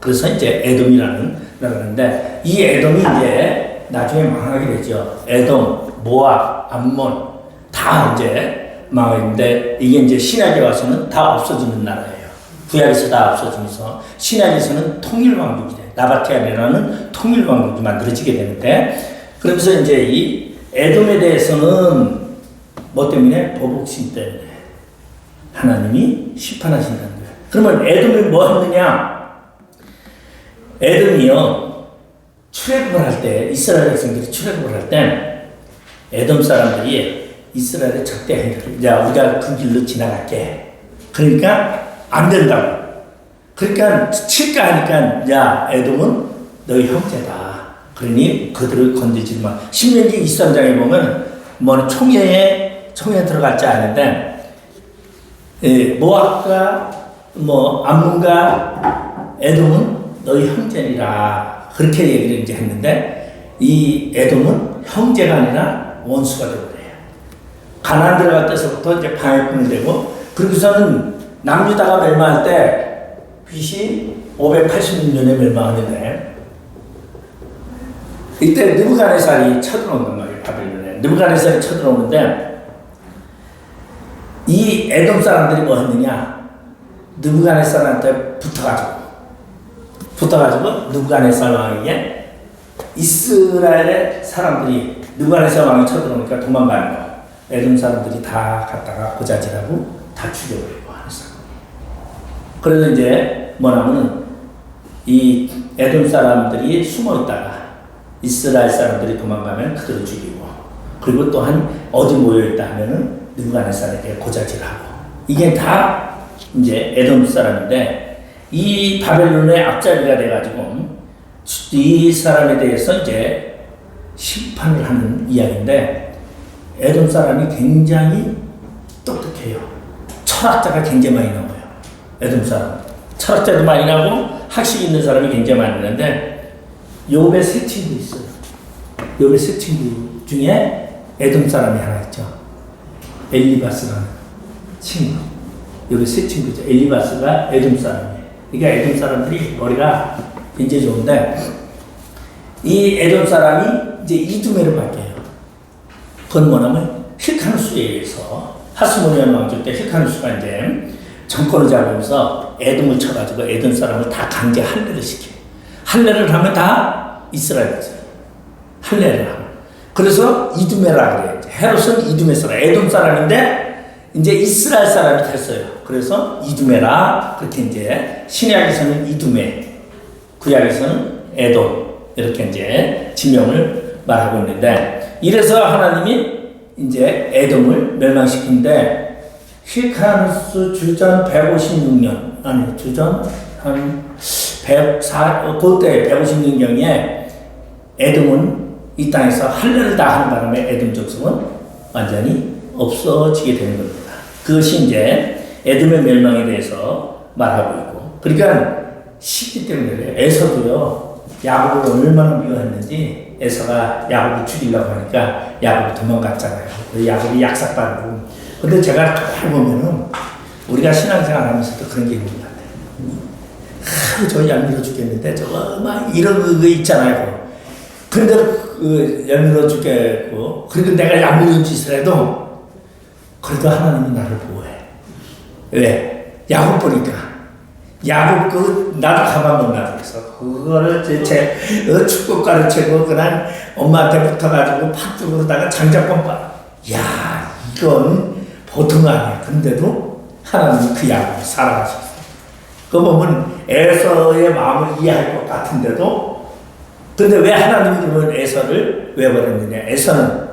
그래서 이제 에돔이라는 나라인데, 이 에돔이 이제 나중에 망하게 되죠. 에돔, 모압, 암몬 다 이제 망하는데, 이게 이제 신약에 와서는 다 없어지는 나라예요. 구약에서 다 없어지면서 신약에서는 통일왕국이 돼. 나바티아라는 통일왕국이 만들어지게 되는데, 그러면서 이제 이 에돔에 대해서는 뭐 때문에? 보복심 때문에 하나님이 심판하신다는 거예요. 그러면 에돔이 뭐 했느냐? 에돔이요, 출애굽을 할 때, 이스라엘 백성들이 출애굽을 할 때 에돔 사람들이 이스라엘의 적대행위를, 야 우리가 그 길로 지나갈게, 그러니까 안 된다고. 그러니까 칠까 하니까, 야 에돔은 너희 형제다, 그러니 그들을 건들지 마. 신명기 23장에 보면 뭐 총회에 들어갔지 않은데, 모압과 암몬과 에돔은 너희 형제니라, 그렇게 얘기를 이제 했는데, 이 에돔은 형제가 아니라 원수가 되고 그래요. 가나안 들어갈 때서부터 이제 방해꾼이 되고, 그러고서는 남유다가 멸망할 때 BC 586년에 멸망하는데, 이때 느부갓네살이 쳐들어온단 말이에요. 바벨론에 느부갓네살이 쳐들어오는데, 이 에돔 사람들이 뭐 했느냐? 느부갓네살한테 붙어가지고 느부갓네살 왕에게, 이스라엘의 사람들이 느부갓네살 왕이 쳐들어오니까 도망가는 거야. 에돔 사람들이 다 갔다가 고자질하고 다 죽여버리고 하는 사건. 그래서 이제 뭐냐면은 이 에돔 사람들이 숨어 있다가 이스라엘 사람들이 도망가면 그들을 죽이고, 그리고 또한 어디 모여 있다 하면은 느부갓네살에게 고자질하고, 이게 다 이제 에돔 사람인데, 이 바벨론의 앞자리가 돼가지고 이 사람에 대해서 이제 심판을 하는 이야기인데, 에돔 사람이 굉장히 똑똑해요. 철학자가 굉장히 많이 나와요. 에돔 사람. 철학자도 많이 나고 학식 있는 사람이 굉장히 많이 나는데 욥의 세 친구 있어요. 욥의 세 친구 중에 에돔 사람이 하나 있죠. 엘리바스라는 친구. 욥의 세 친구죠. 엘리바스가 에돔 사람이에요. 그러니까 에돔 사람들이 머리가 굉장히 좋은데 이 에돔 사람이 이제 이두메로 바뀌어요. 그건 뭐냐면 힐카누스에 의해서 하스모니안 왕조 때 힐카누스가 이제 정권을 잡으면서 에돔을 쳐가지고 에돔 사람을 다 강제 할례를 시켜요. 할례를 하면 다 이스라엘이죠. 할례를 하면. 그래서 이두메라 그래요. 헤롯은 이두메 사람, 에돔 사람인데 이제 이스라엘 사람이 됐어요. 그래서 이두메라 그렇게 이제 신약에서는 이두메, 구약에서는 에돔 이렇게 이제 지명을 말하고 있는데 이래서 하나님이 이제 에돔을 멸망시킨데 힐카누스 주전 156년 아니 주전 한 104 그때 156년경에 에돔은 이 땅에서 할례를 다 하는 바람에 에돔 족속은 완전히 없어지게 되는 겁니다. 그것이 이제 에돔의 멸망에 대해서 말하고 있고 그러니까 시기 때문에 그래요. 에서도요 야곱을 얼마나 미워했는지 에서가 야곱을 죽이려고 하니까 야곱이 도망갔잖아요. 야곱이 약삭받고 근데 제가 해보면은 우리가 신앙생활 하면서도 그런 게 있는 것 같아요. 하루 종일 얄미워 죽겠는데 저거 막 이런 거 있잖아요. 근데 그 얄미워 죽겠고 그리고 내가 얄미운 짓을 해도 그래도 하나님이 나를 보호해. 왜? 야곱 보니까 야곱 나도 가만 못 놔둬서 그거를 제 축구 가르치고 그냥 엄마한테 붙어가지고 팥죽으로다가 장작권 야 이건 보통 아니야. 근데도 하나님이 그 야곱을 사랑하셨어. 그거 보면 에서의 마음을 이해할 것 같은데도 근데 왜 하나님이 그러면 에서를 왜 버렸느냐. 에서는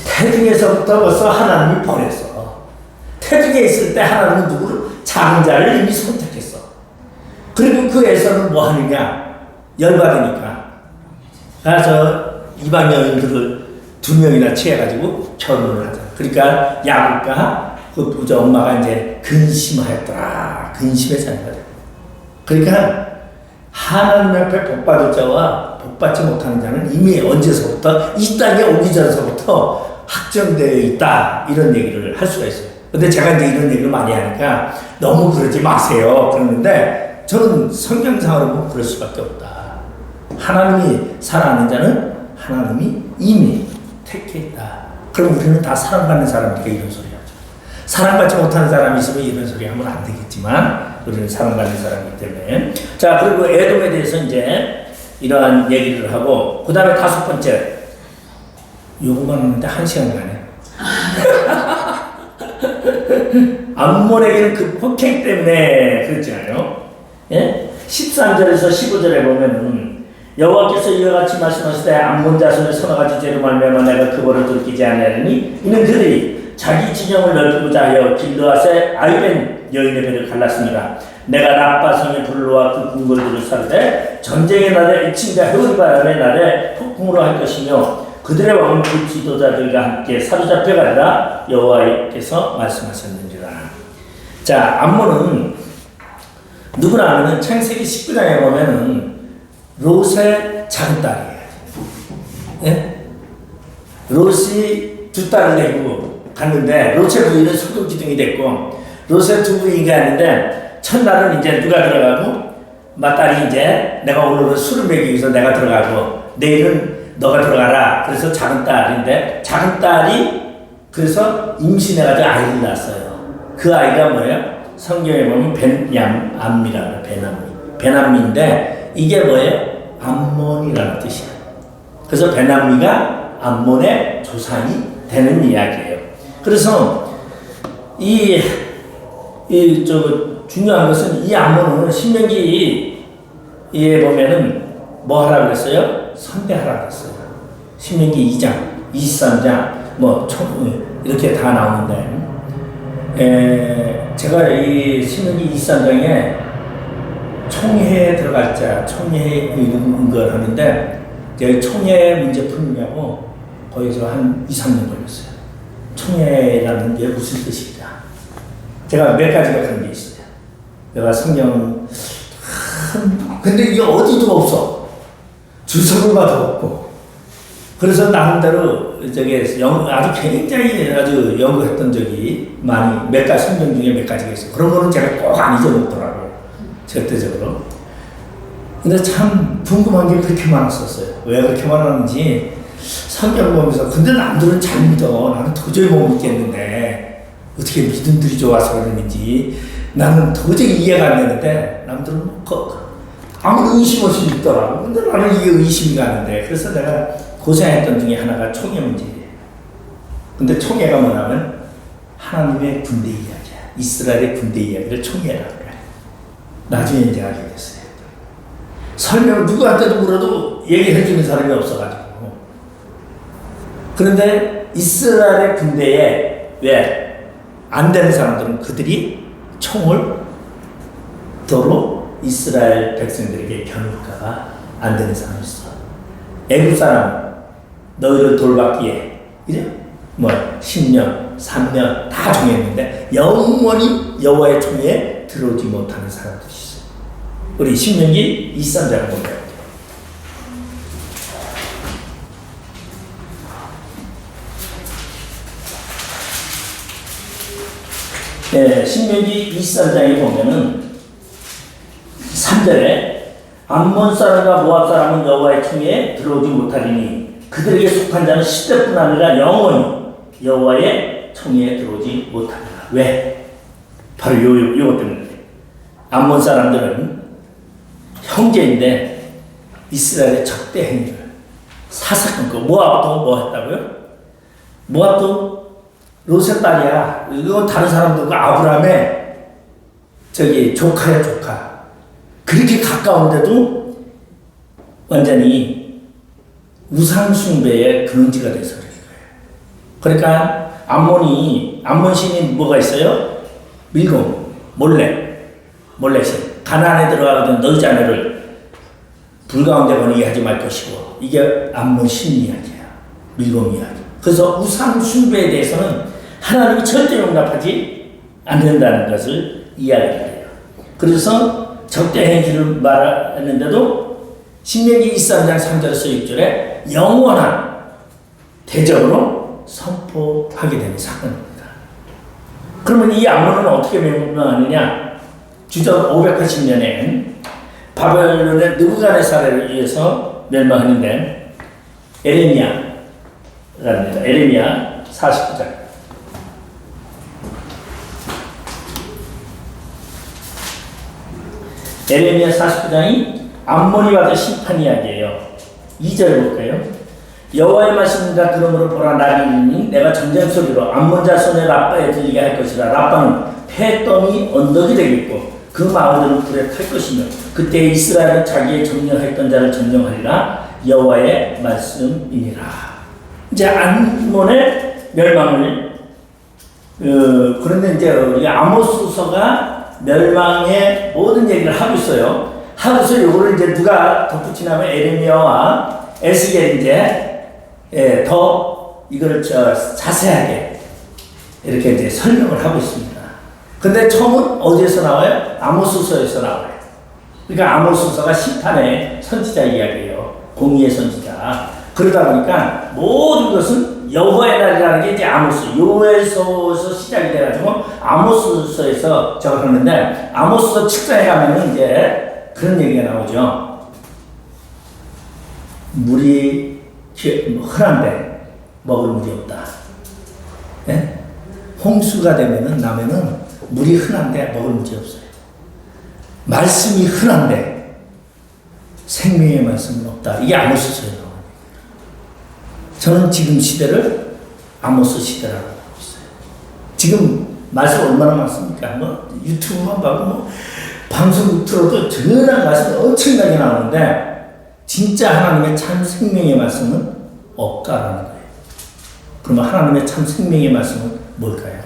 태중에서부터 벌써 하나님이 보냈어. 태중에 있을 때 하나님은 누구를? 장자를 이미 선택했어. 그리고 그 에서는 뭐 하느냐. 열받으니까 가서 이방 여인들을 2명이나 취해가지고 결혼을 하자. 그러니까 야곱과 그 부자 엄마가 이제 근심하였더라. 근심해서 하는 거죠. 그러니까 하나님 앞에 복받을 자와 복받지 못하는 자는 이미 언제서부터 이 땅에 오기 전서부터 확정되어 있다. 이런 얘기를 할 수가 있어요. 근데 제가 이제 이런 얘기를 많이 하니까 너무 그러지 마세요. 그러는데 저는 성경상으로 보면 그럴 수밖에 없다. 하나님이 사랑하는 자는 하나님이 이미 택했다. 그럼 우리는 다 사랑받는 사람이니까 이런 소리 하죠. 사랑받지 못하는 사람이 있으면 이런 소리 하면 안 되겠지만 우리는 사랑받는 사람이기 때문에. 자, 그리고 에돔에 대해서 이제 이러한 얘기를 하고 그 다음에 5번째 요거만 하는데 1시간 가네. 암몬에게는 그 폭행 때문에 그랬잖아요. 예? 13절에서 15절에 보면은 여호와께서 이와 같이 말씀하시되 암몬 자손의 서너 가지 죄로 말미암아 내가 그 벌을 돌이키지 아니하리니 이는 그들이 자기 진영을 넓히고자 하여 길르앗의 아이벤 여인의 배를 갈랐습니다. 내가 라빠성의 불로와 그 궁궐들을 사르되 전쟁의 날에 일침과 해오리바람의 날에 폭풍으로 할 것이며 그들의 왕은 그 지도자들과 함께 사로잡혀가리라 여호와께서 말씀하셨느니라. 자, 암몬은 누구나 아는 창세기 19장에 보면은 롯의 작은 딸이에요. 예? 롯이 2딸을 내고 갔는데 롯의 부인은 소금기둥이 됐고 롯의 2 부인이 갔는데 첫날은 이제 누가 들어가고 맏딸이 이제 내가 오늘은 술을 먹이기 위해서 내가 들어가고 내일은 너가 들어가라. 그래서 작은 딸인데 작은 딸이 그래서 임신해가지고 아이를 낳았어요. 그 아이가 뭐예요? 성경에 보면 베냐민이라고 베냐민인데 이게 뭐예요? 암몬이라는 뜻이에요. 그래서 베냐민이 암몬의 조상이 되는 이야기예요. 그래서 중요한 것은 이 암몬은 신명기에 보면은 뭐 하라고 그랬어요? 선대하라고 그랬어요. 신명기 2장, 23장, 이렇게 다 나오는데, 제가 이 신명기 23장에 총회에 들어갈 자, 총회에 이런 걸 하는데, 제가 총회 문제 풀느냐고 거기서 한 2, 3년 걸렸어요. 총회라는 게 무슨 뜻이냐. 제가 몇 가지가 그런 게 있어요. 내가 성경, 근데 이게 어디도 없어. 주석을마도 없고. 그래서 나름대로 아주 굉장히 아주 연구했던 적이 많이 몇 가지 성경 중에 몇 가지가 있어요. 그런 거는 제가 꼭 안 잊어먹더라고요. 절대적으로. 근데 참 궁금한 게 그렇게 많았었어요. 왜 그렇게 많았는지 성경 보면서 근데 남들은 잘 믿어. 나는 도저히 못 믿겠는데 어떻게 믿음들이 좋아서 그러는지 나는 도저히 이해가 안 되는데 남들은 아무 의심 없이 믿더라고. 근데 나는 이게 의심이 가는데 그래서 내가 고생했던 중에 하나가 총회 문제예요. 근데 총회가 뭐냐면 하나님의 군대 이야기야. 이스라엘의 군대 이야기를 총회라고 그래. 나중에 이제 알게 됐어요. 설명 누구한테도 물어도 얘기해 주는 사람이 없어가지고. 그런데 이스라엘의 군대에 왜 안 되는 사람들은 그들이 총을 도로 이스라엘 백성들에게 겨눌까봐 안 되는 사람이 있어. 애국 사람 너희를 돌받기에 그죠? 10년, 3년 다 정했는데 영원히 여호와의 총에 들어오지 못하는 사람들이 있어요. 우리 신명기 23장을 보면 신명기 23장에 보면은 3절에 암몬 사람과 모압 사람은 여호와의 총에 들어오지 못하리니 그들에게 속한 자는 10대뿐 아니라 영원히 여호와의 총에 들어오지 못하리라. 왜? 바로 요것 때문에. 암몬 사람들은 형제인데 이스라엘의 적대 행위를 사사건건. 모압도 뭐 했다고요? 모압도 롯의 딸이야. 이건 다른 사람들과 아브라함의 조카야, 조카. 그렇게 가까운데도 완전히 우상숭배의 근원지가 돼서 그런 거예요. 그러니까 암몬 신이 뭐가 있어요? 밀곰, 몰레신. 가나안에 들어가거든 너희 자녀를 불 가운데 거니게 하지 말 것이고, 이게 암몬 신 이야기야. 밀곰 이야기. 그래서 우상숭배에 대해서는 하나님이 절대 용납하지 않는다는 것을 이야기해요. 그래서 적대 행위를 말했는데도 신명기 23장 3절에서 6절에 영원한 대적으로 선포하게 되는 사건입니다. 그러면 이 암몬은 어떻게 멸망하느냐? 주전 580년에 바벨론의 느부갓네살에 의해서 멸망하는데 에레미야랍니다. 에레미야 49장. 에레미야 49장이 암몬이 받은 심판 이야기예요. 2절 볼까요? 여호와의 말씀이다. 그러므로 보라, 날이 이르니 내가 전쟁 소리로 암몬 자손의 라빠에 들리게 할 것이라. 라빠는 폐덩이 언덕이 되겠고 그 마을들은 불에 탈 것이며 그때 이스라엘은 자기의 점령했던 자를 점령하리라. 여호와의 말씀이니라. 이제 암몬의 멸망을 그런데 이제 우리 아모스서가 멸망의 모든 얘기를 하고 있어요. 하고서 요거를 이제 누가 덧붙이냐면 에레미야와 에스겔이 이제 더 이걸 자세하게 이렇게 이제 설명을 하고 있습니다. 근데 처음은 어디에서 나와요? 아모스서에서 나와요. 그러니까 아모스서가 심판의 선지자 이야기예요. 공의의 선지자. 그러다 보니까 모든 것은 여호와의 날이라는 게 이제 아모스, 요엘서에서 시작이 돼가지고 아모스서에서 저걸 하는데, 아모스서 측정에 가면은 이제 그런 얘기가 나오죠. 물이 흔한데 먹을 물이 없다. 네? 홍수가 나면은 물이 흔한데 먹을 물이 없어요. 말씀이 흔한데 생명의 말씀은 없다. 이게 아모스서예요. 저는 지금 시대를 아모스 시대라고 하고 있어요. 지금 말씀 얼마나 많습니까? 유튜브만 봐도 방송 틀어도 전한 말씀이 엄청나게 나오는데 진짜 하나님의 참 생명의 말씀은 없다라는 거예요. 그러면 하나님의 참 생명의 말씀은 뭘까요?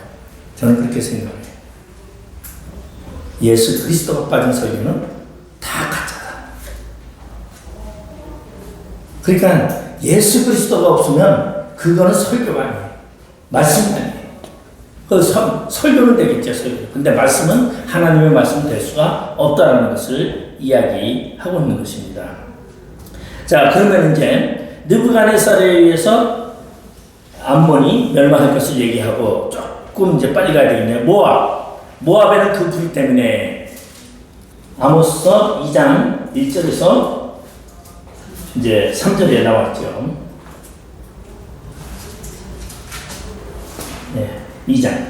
저는 그렇게 생각해요. 예수 그리스도가 빠진 설교는 다 가짜다. 그러니까 예수 그리스도가 없으면 그거는 설교가 아니에요. 말씀이 아니에요. 설교는 되겠죠, 설교. 근데 말씀은 하나님의 말씀은 될 수가 없다는 것을 이야기하고 있는 것입니다. 자, 그러면 이제 느부갓네살에 의해서 암몬이 멸망할 것을 얘기하고 조금 이제 빨리 가야 되겠네요. 모압에는 그 불 때문에 아모스 2장 1절에서 이제 3절에 나왔죠. 네, 2장.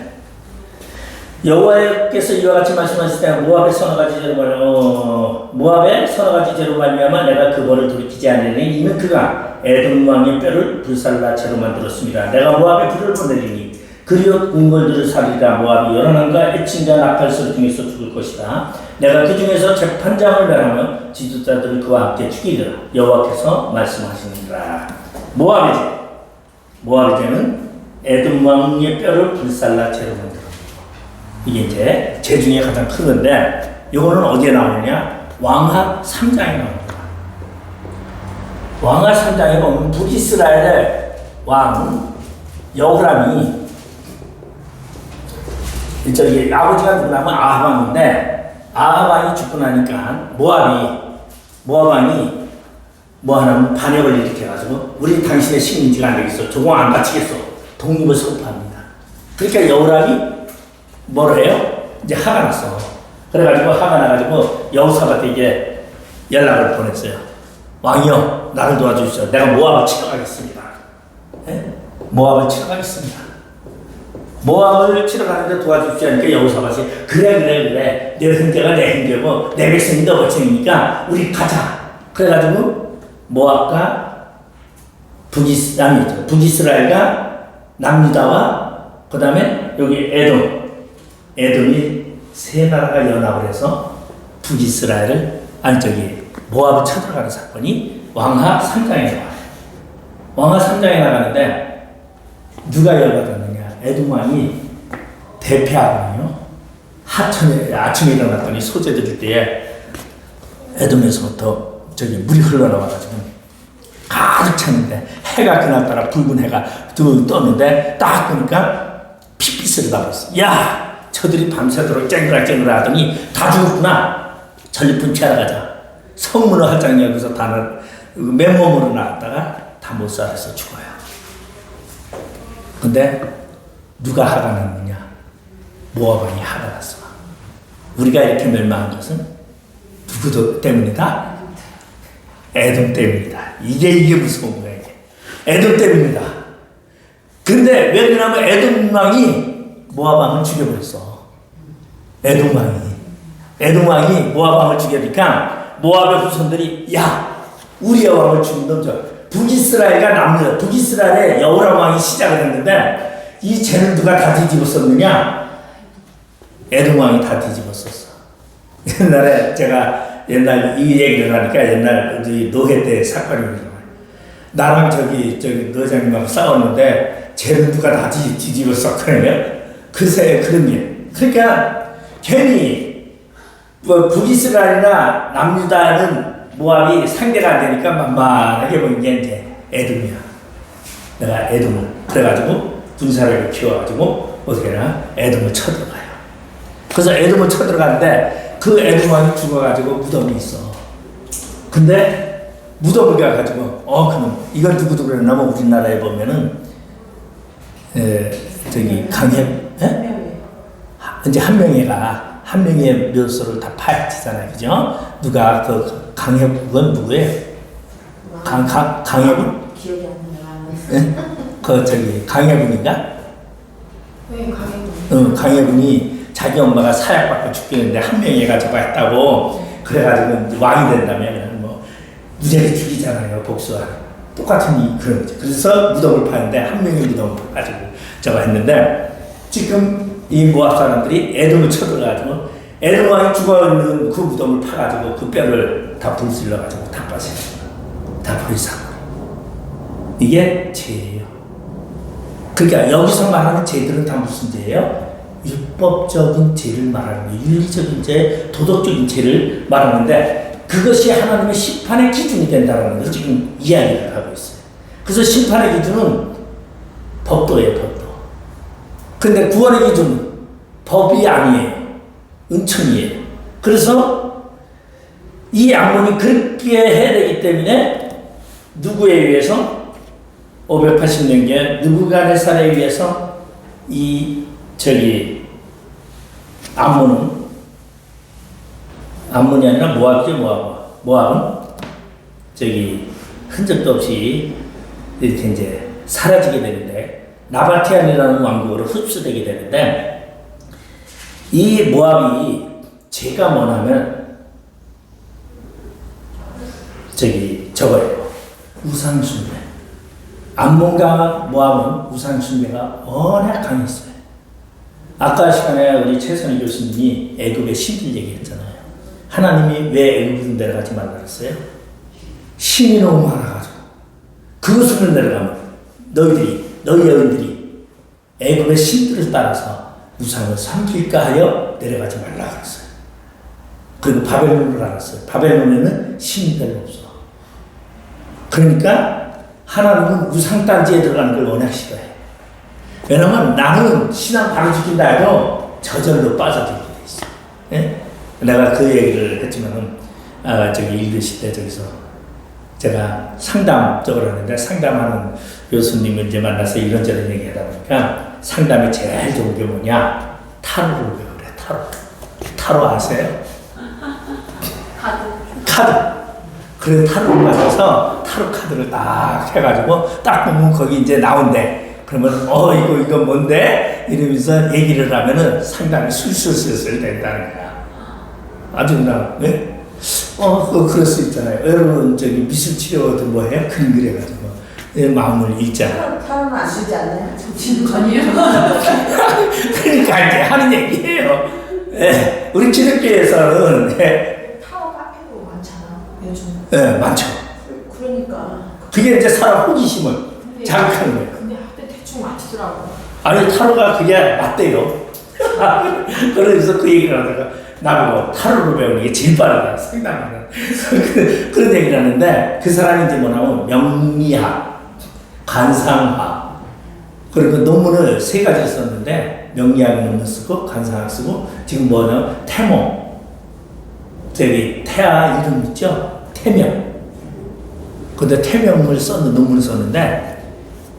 여호와께서 이와 같이 말씀하실 때 모압의 서너 가지 죄로 말미암아 내가 그 벌을 돌이키지 않으니 이는 그가 에돔 왕의 뼈를 불살라 채로 만들었습니다. 내가 모압에 불을 보내리니 그리옷 궁궐들을 살리라. 모압이 열한함과 애칭과 나팔소리 중에서 죽을 것이다. 내가 그 중에서 재판장을 멸하며 지도자들을 그와 함께 죽이리라. 여호와께서 말씀하시니라. 모압의 죄는 에돔 왕의 뼈를 불살라 채로 만들었습니다. 이게 이제 죄 중에 가장 큰 건데, 이거는 어디에 나오느냐? 왕하 3장에 나옵니다. 왕하 3장에 보면 북이스라엘의 왕 여호람이, 저기 아버지가 누구냐면 아합 왕인데, 아합 왕이 죽고 나니까 모압 왕이 뭐 하냐면 반역을 일으켜가지고 우리 당신의 식민지가 안 되겠어, 조공 안 바치겠어, 독립을 선포합니다. 그러니까 여호람이 뭐를 해요? 이제 화가 났어. 그래가지고 화가 나가지고 여호사밧에게 연락을 보냈어요. 왕이여, 나를 도와주시오. 내가 모압을 치러 가겠습니다. 네? 모압을 치러 가겠습니다. 모압을 치러 가는데 도와주십시오 하니까 여호사밧이 그래 내 형제가 내 형제고 내 백성이 너 백성이니까 우리 가자. 그래가지고 모압과 북이스라엘과 남유다와 그 다음에 여기 에돔이 세 나라가 연합을 해서 북이스라엘을 모압을 쳐들어가는 사건이 왕하 3장에 나와요. 왕하 3장에 나가는데 누가 열받았느냐? 에돔 왕이 대패하거든요. 하천에 아침에 일어났더니 소재 드릴 때에 에돔에서부터 물이 흘러나와가지고 가득 찼는데 해가 그날따라 붉은 해가 떴는데 딱 보니까 핏빛을 나버렸어. 야! 저들이 밤새도록 쨍그락쨍그락 하더니 다 죽었구나. 전리품 피하러 가자. 성문을 활짝 열고서 맨몸으로 나왔다가 다 못 살아서 죽어요. 근데 누가 화가 났느냐? 모압 왕이 화가 났어. 우리가 이렇게 멸망한 것은 누구 때문이다? 에돔 때문이다. 이게 무서운 거야, 이게. 에돔 때문이다. 근데 왜 그러냐면 에돔 왕이 모압 왕을 죽여버렸어. 에돔 왕이 모압 왕을 죽여니까 모압의 후손들이 야, 우리의 왕을 죽인 놈 북이스라엘과 남유다, 북이스라엘의 여호람 왕이 시작을 했는데 이 죄는 누가 다 뒤집었었느냐? 에돔 왕이 다 뒤집었었어. 옛날에 제가 이 얘기를 하니까 옛날 노회 때 사건이 일어나요. 나랑 저기 노회장님하고 싸웠는데 죄는 누가 다 뒤집었었거든요. 글쎄 그런 게. 그러니까 괜히 북이스라엘이나 남유다는 모압이 상대가 안 되니까 만만하게 보는 게 이제 에돔이야. 내가 에돔을 그래가지고 군사력을 키워가지고 어떻게 하나 에돔을 쳐들어가요. 그래서 에돔을 쳐들어가는데 그 에돔 왕이 죽어가지고 무덤이 있어. 근데 무덤을 가가지고 그럼 이건 누구도 그랬냐면 우리나라에 보면은 이제 한 명의 묘소를 다 파헤치잖아요, 그죠? 누가 그 강해군은 누구예요? 강해군? 기억이 안 나요. 강해군인가? 네, 강해군. 강해군이 자기 엄마가 사약받고 죽겠는데 한 명이 얘가 저거 했다고 그래가지고 왕이 된다면 뭐 무죄를 죽이잖아요, 복수와 똑같은 그런 거죠. 그래서 무덤을 파는데 한 명이 무덤을 파가지고 저거 했는데 지금 이 모압 사람들이 에돔을 쳐들어가지고 에돔 왕이 죽어있는 그 무덤을 파가지고 그 뼈를 다 불질러가지고 다 빠져요. 다 버리사고. 이게 죄예요. 그러니까 여기서 말하는 죄들은 다 무슨 죄예요? 율법적인 죄를 말하는 거예요. 윤리적인 죄, 도덕적인 죄를 말하는데 그것이 하나님의 심판의 기준이 된다는 것을 지금 이야기를 하고 있어요. 그래서 심판의 기준은 법도예요, 법도. 근데 구원의 기준은 법이 아니에요. 은총이에요. 그래서 이 암몬이 그렇게 해야 되기 때문에 누구에 의해서 580년경 느부갓네살에 의해서 이 암몬이 아니라 모압이죠, 모압은 흔적도 없이 이렇게 이제 사라지게 되는데 나바티안이라는 왕국으로 흡수되게 되는데 이 모압이 죄가 뭐냐면 저거예요. 우상숭배. 암몬과 모압은 우상숭배가 워낙 강했어요. 아까 시간에 우리 최선희 교수님이 애굽의 신들 얘기했잖아요. 하나님이 왜 애굽으로 내려가지 말라 그랬어요? 신이 너무 많아가지고 그것으로 내려가면 너희 여인들이 애굽의 신들을 따라서 우상을 섬길까 하여 내려가지 말라 그랬어요. 그리고 바벨론을 알았어요. 바벨론에는 신이 별로 없어. 그러니까 하나님은 우상단지에 들어가는 걸 워낙 싫어해. 왜냐면 나는 신앙 바로 지킨다 해도 저절로 빠져들게 돼 있어. 예? 내가 그 얘기를 했지만은 읽으실 때 저기서 제가 상담 쪽으로 하는데 상담하는 교수님을 이제 만나서 이런저런 얘기하다 보니까 상담이 제일 좋은 게 뭐냐? 타로를 배우래. 타로 아세요? 카드. 그래 타로를 받아서 타로 카드를 딱 해가지고 딱 보면 거기 이제 나온대. 그러면 이거 뭔데? 이러면서 얘기를 하면은 상담이 술술술술 된다는 거야. 아주 네? 그럴 수 있잖아요. 여러분 미술 치료도 뭐 해요? 그림 그려가지고 마음을 읽잖아. 타로는 안 쓰지 않나요? 아니에요. 그러니까 이제 하는 얘기예요. 네, 우리 기독교에서는 타로 카페도 많잖아 요즘. 네, 많죠. 그러니까. 그게 이제 사람 호기심을 자극하는 거예요. 근데 학교 대충 맞추더라고. 아니 타로가 그게 맞대요. 그래서 그 얘기를 하다가 나보고 타로를 배우는 게 제일 빠르다 상담하는 그런 얘기를 하는데 그 사람이 이제 뭐냐면 명리학, 관상학 그리고 논문을 3가지 썼는데 명리학 논문 쓰고 관상학 쓰고 지금 뭐냐 태몽 태아 이름 있죠? 태명. 근데 태명을 논문을 썼는데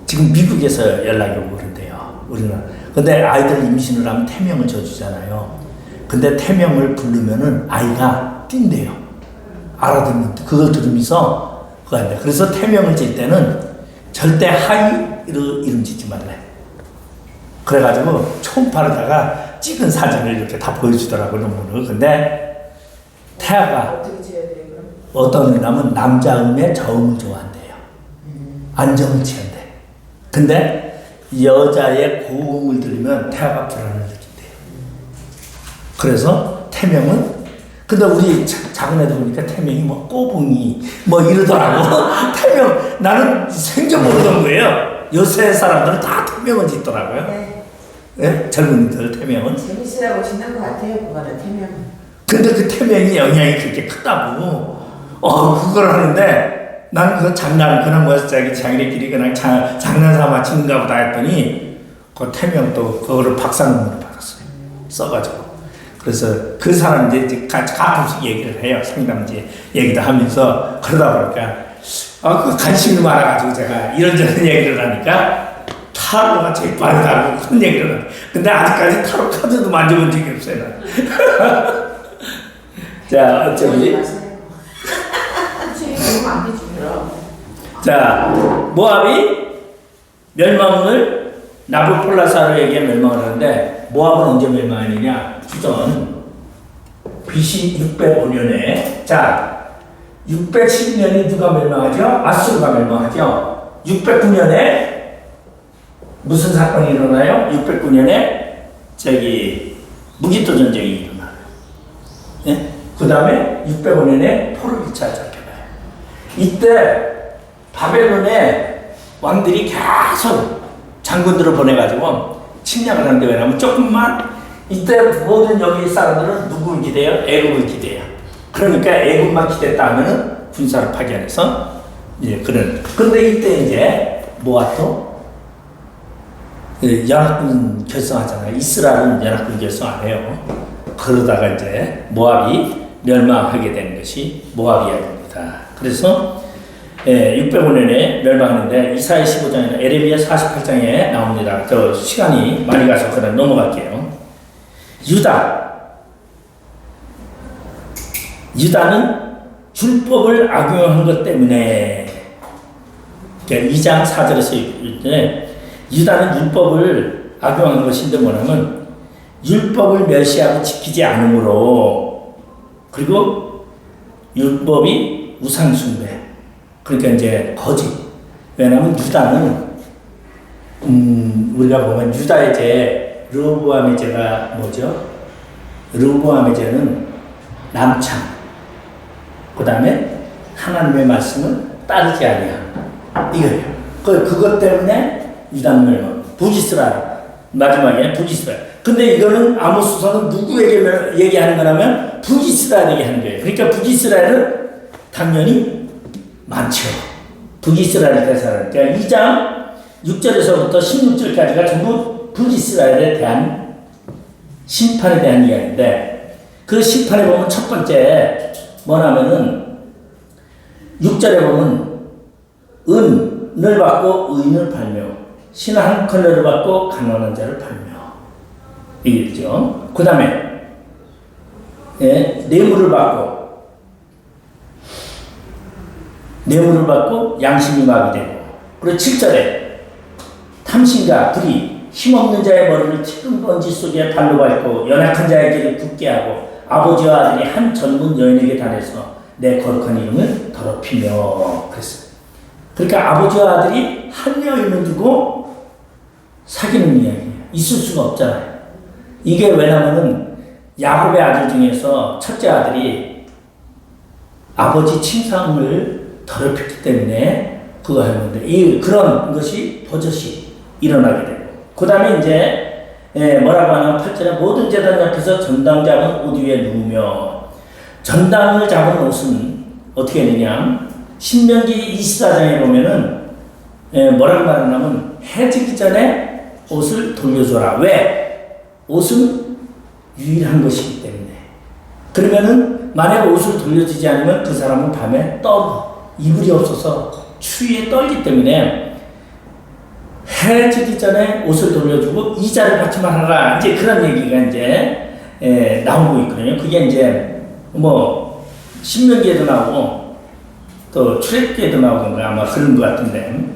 지금 미국에서 연락이 오고 그런데요. 우리나라. 근데 아이들 임신을 하면 태명을 져주잖아요. 근데 태명을 부르면은 아이가 뛴대요. 알아듣는 그걸 들으면서 그거 한대. 그래서 태명을 질 때는 절대 하이로 이름 짓지 말래. 그래가지고 초음파로다가 찍은 사진을 이렇게 다 보여주더라고 논문을. 근데 태아가 어떻게 지어야 돼요 그럼? 어떤 애냐면 남자음의 저음을 좋아한대요. 안정을 취한대. 근데 여자의 고음을 들으면 태아가 불안을 느낀대요. 그래서 태명은 근데 우리 작은 애들 보니까 태명이 뭐 꼬붕이 뭐 이러더라고. 태명 나는 생전 모르던 거예요. 요새 사람들은 다 태명을 짓더라고요. 네. 네? 젊은이들 태명은. 재밌으라고 짓는 것 같아요 그거는 태명. 근데 그 태명이 영향이 그렇게 크다고. 그걸 하는데 난 그 그냥 뭐 자기네끼리 그냥 장난 삼아 치는가 보다 했더니 그 태명도 그거를 박사 논문을 받았어요. 써가지고. 그래서 그 사람 이제 가끔씩 얘기를 해요. 상담지 얘기도 하면서 그러다 보니까 그 관심이 많아가지고 제가 이런저런 얘기를 하니까 타로가 제일 빠르다고 그런 얘기를 해요. 근데 아직까지 타로 카드도 만져본 적이 없어요. 자, 자, 모압이 멸망을 나부콜라사르에게 멸망을 하는데 모압은 언제 멸망하느냐? 주전 BC 605년에 자 612년이 누가 멸망하죠? 아수르가 멸망하죠. 609년에 무슨 사건이 일어나요? 609년에 무기토 전쟁이 일어나요. 네? 그 다음에 605년에 포로 1차 잡혀가요. 이때 바벨론의 왕들이 계속 장군들을 보내가지고 침략을 하는데 왜냐면 조금만 이때 모든 여기 사람들은 누구를 기대요? 애굽을 기대요. 그러니까 애굽만 기댔다 하면은 군사를 파견해서 이제 그런데 이때 이제 모압도 연합군 결성하잖아요. 이스라엘은 연합군 결성 안 해요. 그러다가 이제 모압이 멸망하게 되는 것이 모압 이야기입니다. 그래서 605년에 멸망하는데 이사야 15장이나 에레미야 48장에 나옵니다. 저 시간이 많이 가서 그냥 넘어갈게요. 유다는 율법을 악용한 것 때문에, 그러니까 2장 4절에서 있는데 유다는 율법을 악용한 것인데 뭐냐면 율법을 멸시하고 지키지 않으므로, 그리고 율법이 우상숭배, 그러니까 이제 거짓. 왜냐하면 유다는 우리가 보면 유다의 죄, 르호보암의 죄가 뭐죠? 르호보암의 죄는 남창, 그 다음에 하나님의 말씀을 따르지 아니함, 이거예요. 그것 때문에 유다는 멸망. 북이스라엘, 마지막에 북이스라엘. 근데 이거는 아모스서는 누구에게 얘기하는 거냐면 북이스라엘에게 하는 거예요. 그러니까 북이스라엘은 당연히 많죠. 북이스라엘 대사를. 그러니까 2장 6절에서부터 16절까지가 전부 북이스라엘에 대한 심판에 대한 이야기인데, 그 심판에 보면 첫 번째 뭐냐면은 6절에 보면 은을 받고 의인을 팔며 신의 한 컬러를 받고 가난한 자를 팔며, 이겠죠. 그 다음에 뇌물을 받고 양심이 마비되고, 그리고 7절에 탐심과 불의, 힘없는 자의 머리를 튀은 번지 속에 발로 밟고 연약한 자의 길을 굳게 하고 아버지와 아들이 한 젊은 여인에게 달해서 내 거룩한 이름을 더럽히며 그랬어요. 그러니까 아버지와 아들이 한 여인을 두고 사귀는 이야기예요. 있을 수가 없잖아요. 이게 왜냐면은 야곱의 아들 중에서 첫째 아들이 아버지 침상을 더럽혔기 때문에 그거 했는데, 그런 것이 버젓이 일어나게 되고, 그 다음에 이제 뭐라고 하냐면 8절에 모든 제단 옆에서 전당 잡은 옷 위에 누우며, 전당을 잡은 옷은 어떻게 되냐, 신명기 24장에 보면은 뭐라고 말하냐면 해 지기 전에 옷을 돌려줘라. 왜? 옷은 유일한 것이기 때문에. 그러면은 만약 옷을 돌려주지 않으면 그 사람은 밤에 떨어, 이불이 없어서 추위에 떨기 때문에 해 지기 전에 옷을 돌려주고 이자를 받지 말아라, 이제 그런 얘기가 이제 나오고 있거든요. 그게 이제 뭐 신명기에도 나오고 또 출애굽기에도 나오던가 아마 그런 것 같은데,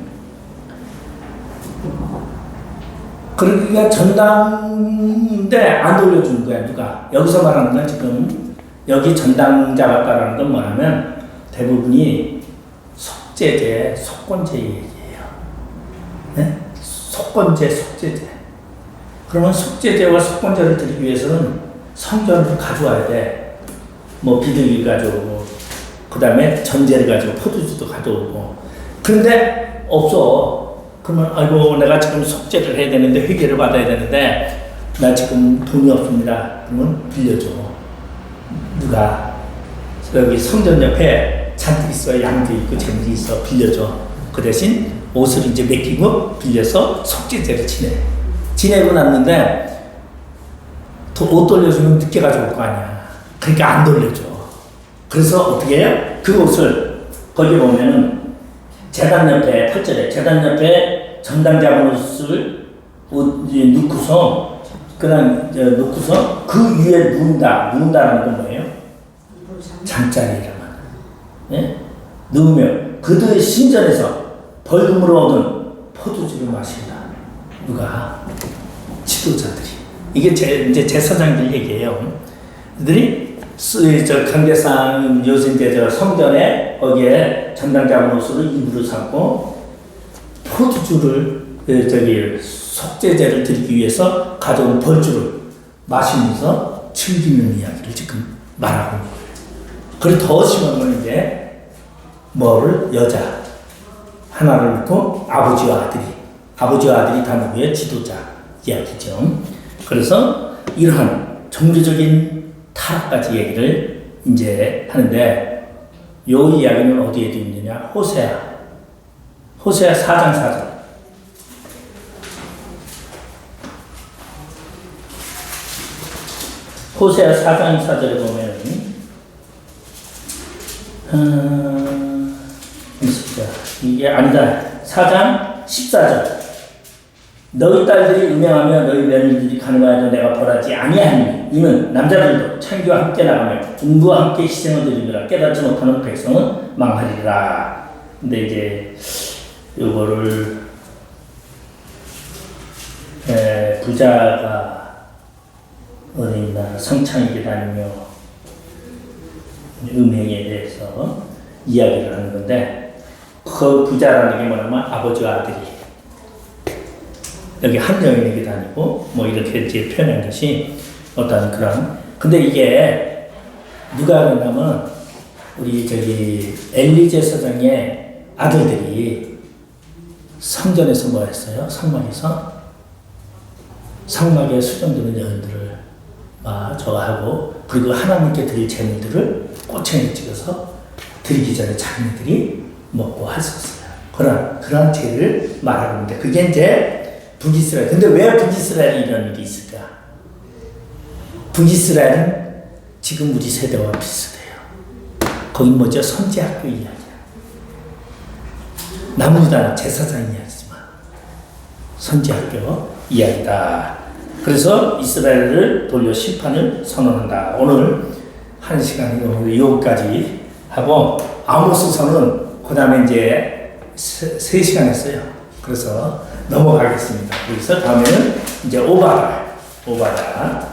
그러니까 전당인데 안 돌려주는 거야. 누가? 여기서 말하는 건 지금 여기 전당 잡았다라는 건 뭐냐면 대부분이 속죄제, 속건제 얘기예요. 네? 속건제, 속죄제. 그러면 속죄제와 속건제를 드리기 위해서는 성전을 가져와야 돼. 뭐 비둘기 가져오고, 그 다음에 전제를 가지고 포도주도 가져오고. 그런데 없어. 그러면 아이고 내가 지금 속죄를 해야 되는데, 회개를 받아야 되는데 나 지금 돈이 없습니다. 그러면 빌려줘. 누가? 여기 성전 옆에 잔뜩 있어. 양도 있고 잼도 있어. 빌려줘. 그 대신 옷을 이제 맡기고 빌려서 속죄제를 지내고 났는데 옷 돌려주면 늦게 가져올 거 아니야. 그러니까 안 돌려줘. 그래서 어떻게 해요? 그 옷을 거기 보면은 제단 옆에 8절에 제단 옆에 전당 잡은 옷을 넣고서 그냥 놓고서 그 위에 누운다는 건 뭐예요? 잠자리라만. 예? 누우면 그들의 신전에서 벌금으로 얻은 포도주를 마신다. 누가? 지도자들이. 이게 이제 제사장들 얘기예요. 그들이 강대상 요새인데 성전에 거기에 전당 잡은 옷으로 이불을 삼고 포도주를 속죄제를 드리기 위해서 가져온 벌주를 마시면서 즐기는 이야기를 지금 말하고 있는 거예요. 그리고 더 심한 건 이제 뭐를 여자 하나를 놓고 아버지와 아들이 다 누구의 지도자 이야기죠. 그래서 이러한 종교적인 타락까지 얘기를 이제 하는데, 요 이야기는 어디에도 있느냐? 호세아 4장 4절. 호세아 4장 4절에 보면 이게 아니다. 4장 14절. 너희 딸들이 음행하며 너희 며느리들이 간음하여도 내가 벌하지 아니하니 이는 남자들도 창기와 함께 나가며 음부와 함께 희생을 드리느라 깨닫지 못하는 백성은 망하리라. 근데 이제 요거를 부자가 어디 있나 성창에게 다니며 음행에 대해서 이야기를 하는 건데, 그 부자라는 게 뭐냐면 아버지와 아들이 여기 한 여인에게 다니고 뭐 이렇게 이제 표현한 것이 어떤 그런. 근데 이게 누가 그러냐면 우리 저기 엘리제 사장의 아들들이 성전에서 뭐 했어요? 성막에 수정되는 여인들을 저하고, 그리고 하나님께 드릴 재물들을 꼬챙이에 찍어서 드리기 전에 자기네들이 먹고 했었어요. 그런 죄를 말하고 있는데, 그게 이제 북이스라엘. 근데 왜 북이스라엘에 이런 일이 있을까? 북이스라엘은 지금 우리 세대와 비슷해요. 거기 뭐죠? 선지학교 이야기야. 나무다 제사장 이야기지만 선지학교 이야기다. 그래서 이스라엘을 돌려 심판을 선언한다. 오늘 한 시간이 여기까지 하고, 아모스서는 그 다음에 이제 3시간 했어요. 그래서 넘어가겠습니다. 그래서 다음에는 이제 오바다 우리가 하고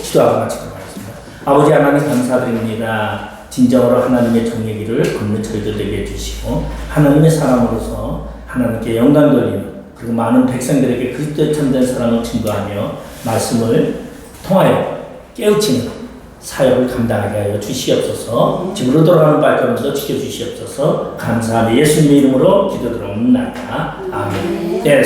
기도하고 마치도록 하겠습니다. 아버지 하나님 감사드립니다. 진정으로 하나님의 정예기를 걷는 저희들 되게 해주시고, 하나님의 사람으로서 하나님께 영광 돌리는, 그리고 많은 백성들에게 그리스도의 참된 사랑을 증거하며 말씀을 통하여 깨우치는 사역을 감당하게 하여 주시옵소서. 집으로 돌아가는 발걸음도 지켜주시옵소서. 감사하며 예수님의 이름으로 기도드립니다. 아멘. 네.